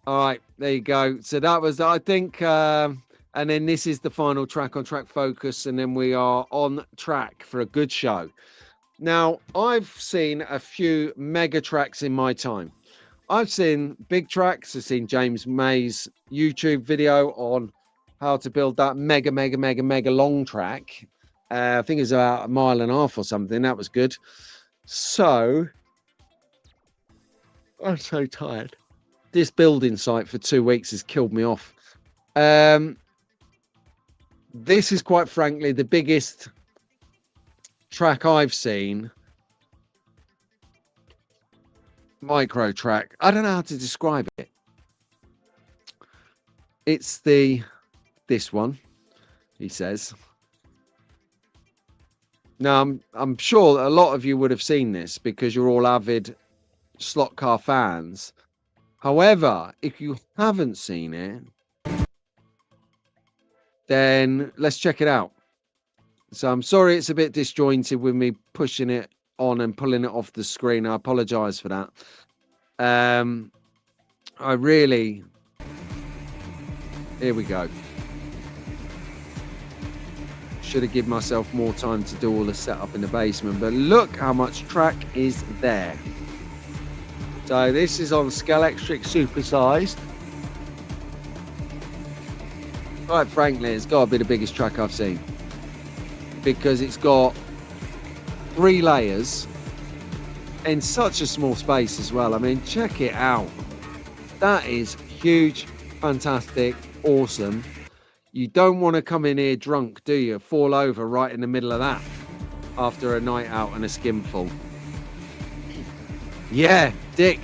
All right, there you go. So that was, I think, and then this is the final track on Track Focus, and then we are on track for a good show. Now, I've seen a few mega tracks in my time. I've seen big tracks. I've seen James May's YouTube video on how to build that mega long track. I think it's about 1.5 miles or something. That was good. So, I'm so tired. This building site for 2 weeks has killed me off. This is quite frankly the biggest track I've seen. Micro track. I don't know how to describe it. It's this one, he says. Now, I'm sure that a lot of you would have seen this because you're all avid slot car fans. However, if you haven't seen it, then let's check it out. So I'm sorry it's a bit disjointed with me pushing it on and pulling it off the screen. I apologize for that. Here we go. Should have given myself more time to do all the setup in the basement, but look how much track is there. So this is on Scalextric supersized. Quite frankly, it's got to be the biggest truck I've seen, because it's got 3 layers in such a small space as well. I mean, check it out. That is huge, fantastic, awesome. You don't want to come in here drunk, do you? Fall over right in the middle of that after a night out and a skimful. Yeah, Dick,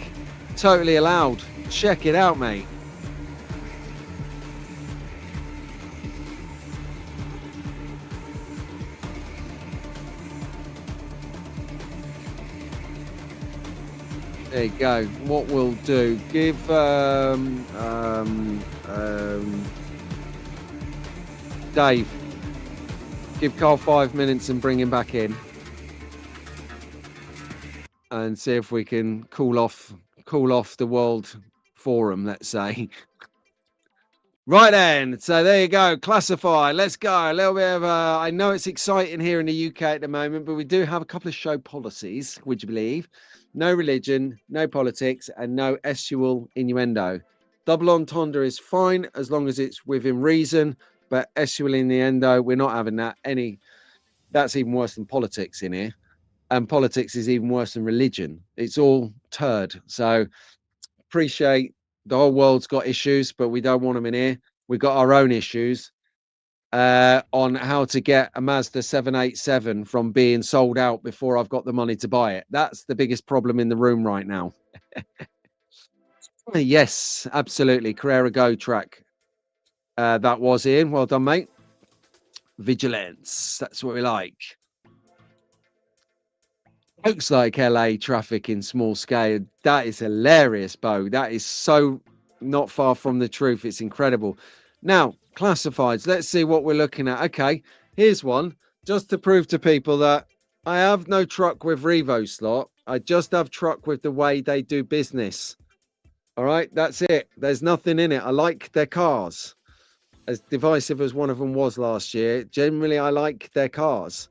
totally allowed. Check it out, mate. There you go. What we'll do, give Dave, give Carl 5 minutes and bring him back in, and see if we can cool off the world forum, let's say. Right then, so there you go, classify, let's go. A little bit of I know it's exciting here in the UK at the moment, but we do have a couple of show policies, would you believe? No religion, no politics, and no sexual innuendo. Double entendre is fine as long as it's within reason, but sexual innuendo, we're not having that. That's even worse than politics in here, and politics is even worse than religion. It's all turd. So appreciate the whole world's got issues, but we don't want them in here. We've got our own issues on how to get a Mazda 787 from being sold out before I've got the money to buy it. That's the biggest problem in the room right now. Yes, absolutely. Carrera Go track. That was Ian. Well done, mate. Vigilance. That's what we like. Looks like LA traffic in small scale. That is hilarious, Bo. That is so not far from the truth. It's incredible. Now, classifieds. Let's see what we're looking at. Okay, here's one. Just to prove to people that I have no truck with Revo slot. I just have truck with the way they do business. All right, that's it. There's nothing in it. I like their cars. As divisive as one of them was last year, generally I like their cars.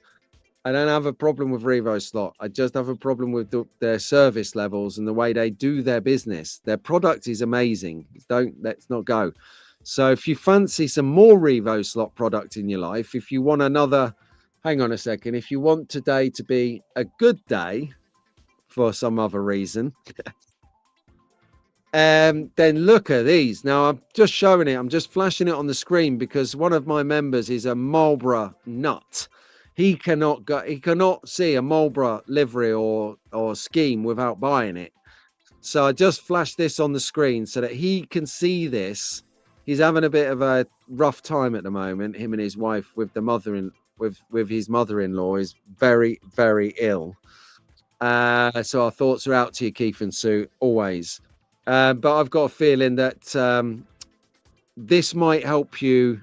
I don't have a problem with Revo slot. I just have a problem with their service levels and the way they do their business. Their product is amazing. Let's not go. So if you fancy some more Revo slot product in your life, if you want another, hang on a second, if you want today to be a good day for some other reason, then look at these. Now I'm just showing it. I'm just flashing it on the screen because one of my members is a Marlboro nut. He cannot see a Marlboro livery or scheme without buying it. So I just flashed this on the screen so that he can see this. He's having a bit of a rough time at the moment, him and his wife, with his mother-in-law is very, very ill. So our thoughts are out to you, Keith and Sue, always. But I've got a feeling that this might help you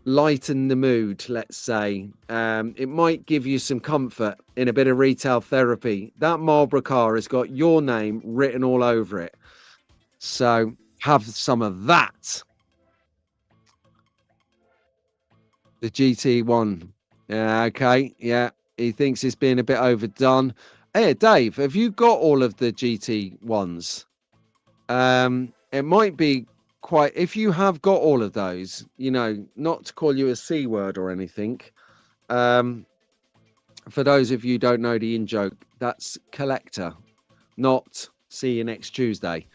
lighten the mood, let's say. It might give you some comfort in a bit of retail therapy. That Marlboro car has got your name written all over it. So have some of that. The GT1. Yeah, okay. Yeah, he thinks it's being a bit overdone. Hey, Dave, have you got all of the GT1s? It might be quite, if you have got all of those, you know, not to call you a C word or anything. For those of you who don't know the in-joke, that's collector, not see you next Tuesday.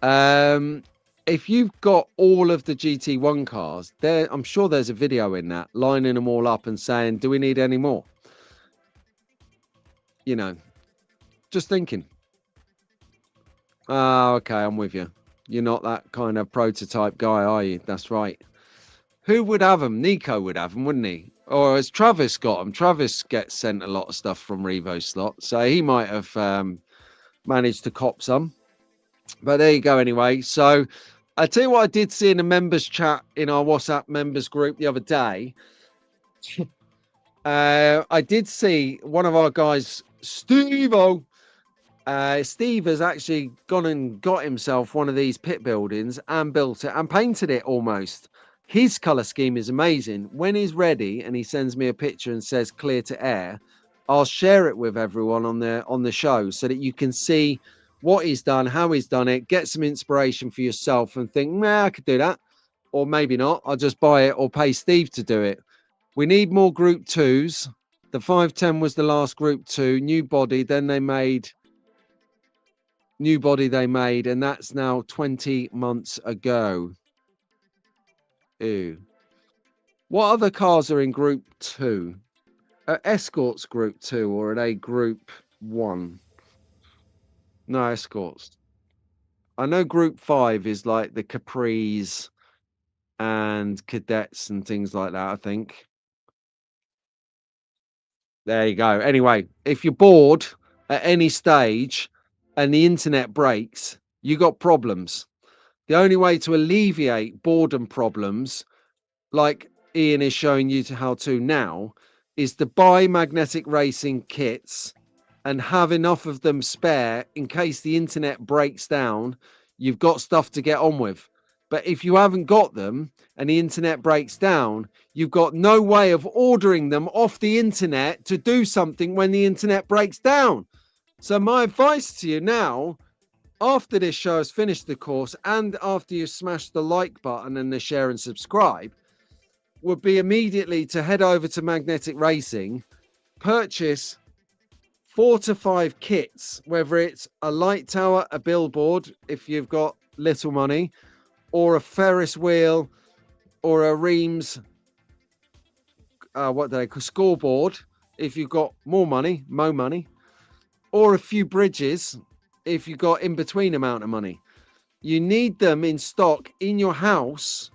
If you've got all of the GT1 cars, I'm sure there's a video in that, lining them all up and saying, do we need any more? You know, just thinking. Oh, okay, I'm with you. You're not that kind of prototype guy, are you? That's right. Who would have them? Nico would have them, wouldn't he? Or has Travis got them? Travis gets sent a lot of stuff from Revo slot, so he might have managed to cop some. But there you go anyway. So I'll tell you what I did see in the members chat in our WhatsApp members group the other day. I did see one of our guys, Steve-O. Steve has actually gone and got himself one of these pit buildings and built it and painted it almost. His color scheme is amazing. When he's ready and he sends me a picture and says clear to air, I'll share it with everyone on the show so that you can see what he's done, how he's done it, get some inspiration for yourself and think, nah, I could do that. Or maybe not. I'll just buy it or pay Steve to do it. We need more group twos. The 510 was the last group two, new body. Then they made new body, and that's now 20 months ago. Ew. What other cars are in group two? Escorts group two, or are they group one? No, escorts. I know group 5 is like the Capris and cadets and things like that, I think. There you go. Anyway, if you're bored at any stage and the internet breaks, you got problems. The only way to alleviate boredom problems, like Ian is showing you how to now, is to buy magnetic racing kits and have enough of them spare in case the internet breaks down. You've got stuff to get on with. But if you haven't got them and the internet breaks down, you've got no way of ordering them off the internet to do something when the internet breaks down. So my advice to you now, after this show has finished the course and after you smash the like button and the share and subscribe, would be immediately to head over to Magnetic Racing, purchase 4 to 5 kits, whether it's a light tower, a billboard, if you've got little money, or a Ferris wheel, or a Reams, what do they call, scoreboard, if you've got more money, or a few bridges, if you've got in between amount of money. You need them in stock in your house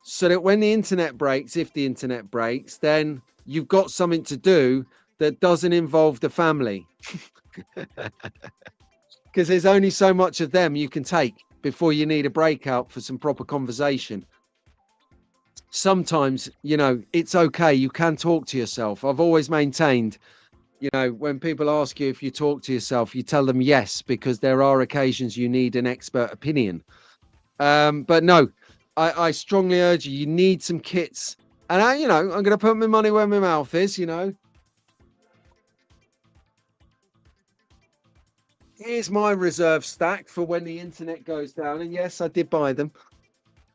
so that when the internet breaks, if the internet breaks, then you've got something to do that doesn't involve the family. Because there's only so much of them you can take before you need a breakout for some proper conversation. Sometimes, you know, it's okay. You can talk to yourself. I've always maintained, you know, when people ask you if you talk to yourself, you tell them yes, because there are occasions you need an expert opinion. But no, I strongly urge you, you need some kits. And you know, I'm going to put my money where my mouth is, you know. Here's my reserve stack for when the internet goes down. And yes, I did buy them.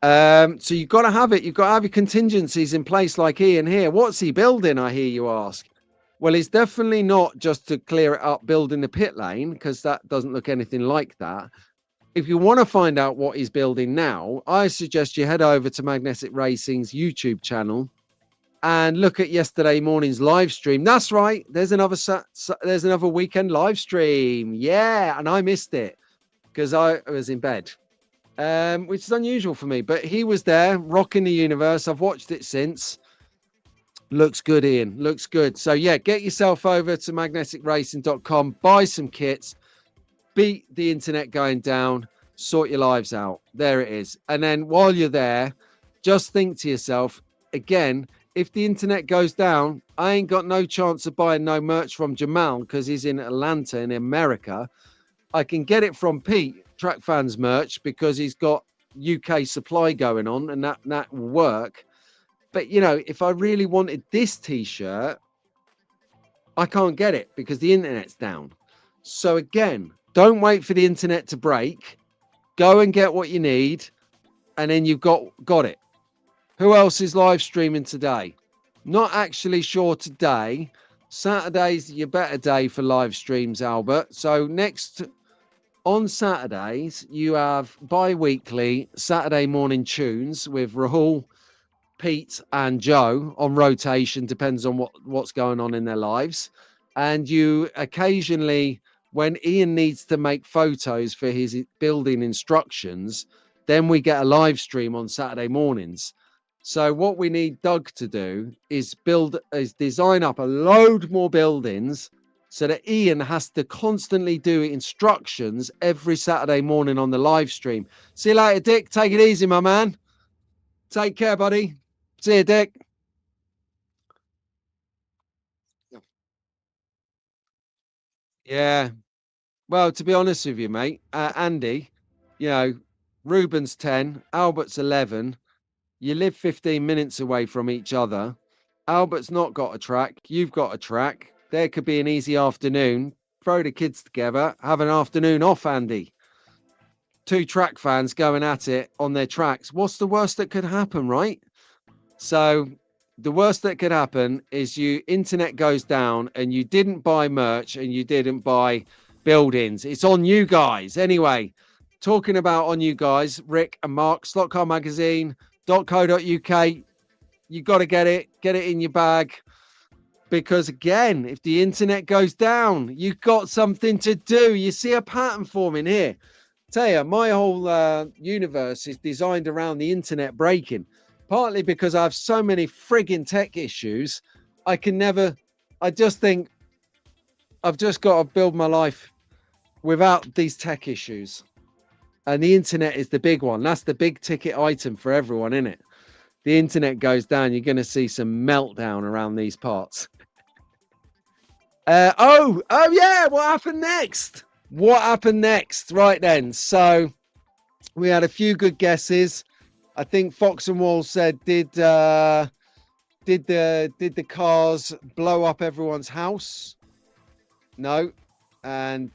So you've got to have it. You've got to have your contingencies in place like Ian here. What's he building, I hear you ask? Well, it's definitely not just to clear it up, building the pit lane, because that doesn't look anything like that. If you want to find out what he's building now, I suggest you head over to Magnetic Racing's YouTube channel and look at yesterday morning's live stream. That's right. There's another weekend live stream. Yeah, and I missed it because I was in bed, which is unusual for me. But he was there rocking the universe. I've watched it since. Looks good, Ian. Looks good. So yeah, get yourself over to magneticracing.com, buy some kits, beat the internet going down, sort your lives out. There it is. And then while you're there, just think to yourself, again, if the internet goes down, I ain't got no chance of buying no merch from Jamal because he's in Atlanta in America. I can get it from Pete, Track Fans merch, because he's got UK supply going on, and that will work. But, you know, if I really wanted this T-shirt, I can't get it because the internet's down. So again, don't wait for the internet to break. Go and get what you need, and then you've got it. Who else is live streaming today? Not actually sure today. Saturday's your better day for live streams, Albert. So next on Saturdays, you have bi-weekly Saturday morning tunes with Rahul, Pete and Joe on rotation, depends on what's going on in their lives. And you occasionally, when Ian needs to make photos for his building instructions, then we get a live stream on Saturday mornings. So what we need Doug to do is design up a load more buildings so that Ian has to constantly do instructions every Saturday morning on the live stream. See you later, Dick. Take it easy, my man. Take care, buddy. See you, Dick. Yeah. Well, to be honest with you, mate, Andy, you know, Ruben's 10, Albert's 11. You live 15 minutes away from each other. Albert's not got a track. You've got a track. There could be an easy afternoon throw the kids together, have an afternoon off, Andy. 2 track fans going at it on their tracks. What's the worst that could happen, right? So the worst that could happen is internet goes down and you didn't buy merch and you didn't buy buildings. It's on you guys. Anyway, talking about on you guys, Rick and Mark, slotcarmagazine.co.uk. You got to get it in your bag. Because again, if the internet goes down, you've got something to do. You see a pattern forming here. Tell you, my whole universe is designed around the internet breaking. Partly because I have so many frigging tech issues. I just think I've just got to build my life without these tech issues. And the internet is the big one. That's the big ticket item for everyone, isn't it? The internet goes down, you're going to see some meltdown around these parts. Oh yeah, what happened next? Right then, so we had a few good guesses. I think Fox and Wall said, did the cars blow up everyone's house? No. And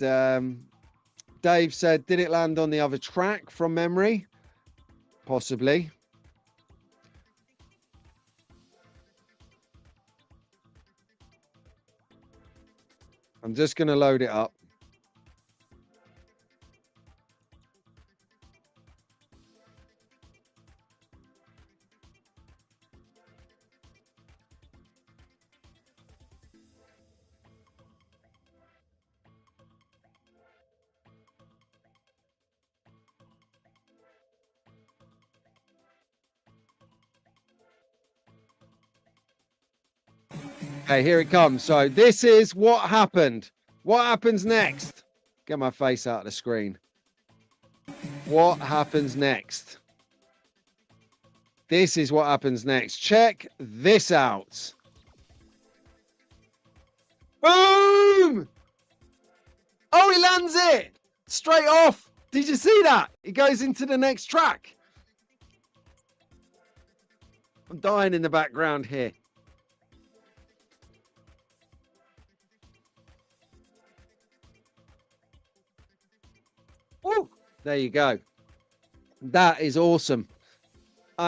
Dave said, did it land on the other track from memory? Possibly. I'm just going to load it up. Okay, here it comes. So this is what happened. What happens next? Get my face out of the screen. What happens next? This is what happens next. Check this out. Boom! Oh, he lands it straight off. Did you see that? He goes into the next track. I'm dying in the background here. Woo! There you go. That is awesome.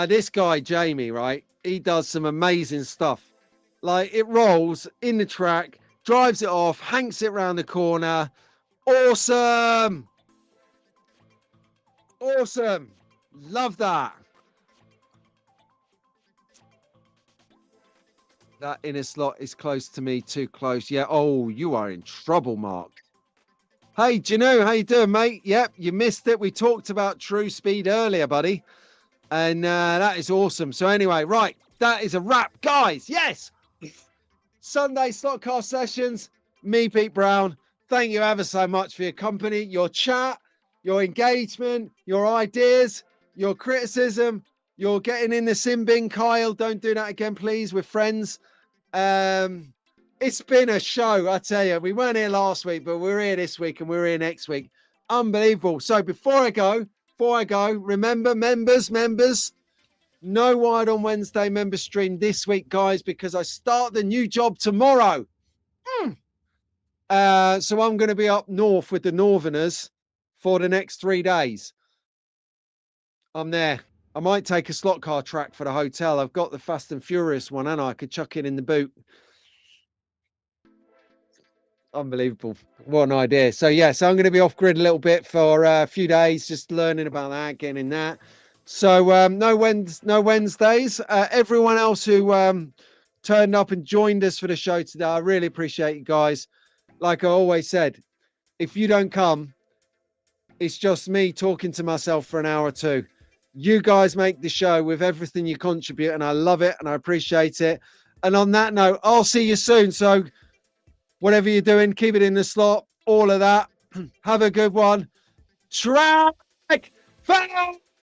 This guy, Jamie, right? He does some amazing stuff. Like, it rolls in the track, drives it off, hanks it round the corner. Awesome. Awesome. Love that. That inner slot is close to me, too close. Yeah. Oh, you are in trouble, Mark. Hey, Janu, how you doing, mate? Yep, you missed it. We talked about true speed earlier, buddy. And that is awesome. So anyway, right, that is a wrap. Guys, yes! Sunday slot car sessions. Me, Pete Brown. Thank you ever so much for your company, your chat, your engagement, your ideas, your criticism, your getting in the sin bin, Kyle. Don't do that again, please. We're friends. It's been a show, I tell you. We weren't here last week, but we're here this week and we're here next week. Unbelievable. So before I go, remember, members, no Wired on Wednesday member stream this week, guys, because I start the new job tomorrow. So I'm going to be up north with the Northerners for the next 3 days. I'm there. I might take a slot car track for the hotel. I've got the Fast and Furious one, and I could chuck it in the boot. Unbelievable. What an idea. So yeah, so I'm going to be off grid a little bit for a few days, just learning about that, getting in that. So no Wednesdays. Everyone else who turned up and joined us for the show today, I really appreciate you guys. Like I always said, if you don't come, it's just me talking to myself for an hour or two. You guys make the show with everything you contribute, and I love it and I appreciate it. And on that note, I'll see you soon. So whatever you're doing, keep it in the slot, all of that. Have a good one. Track fans!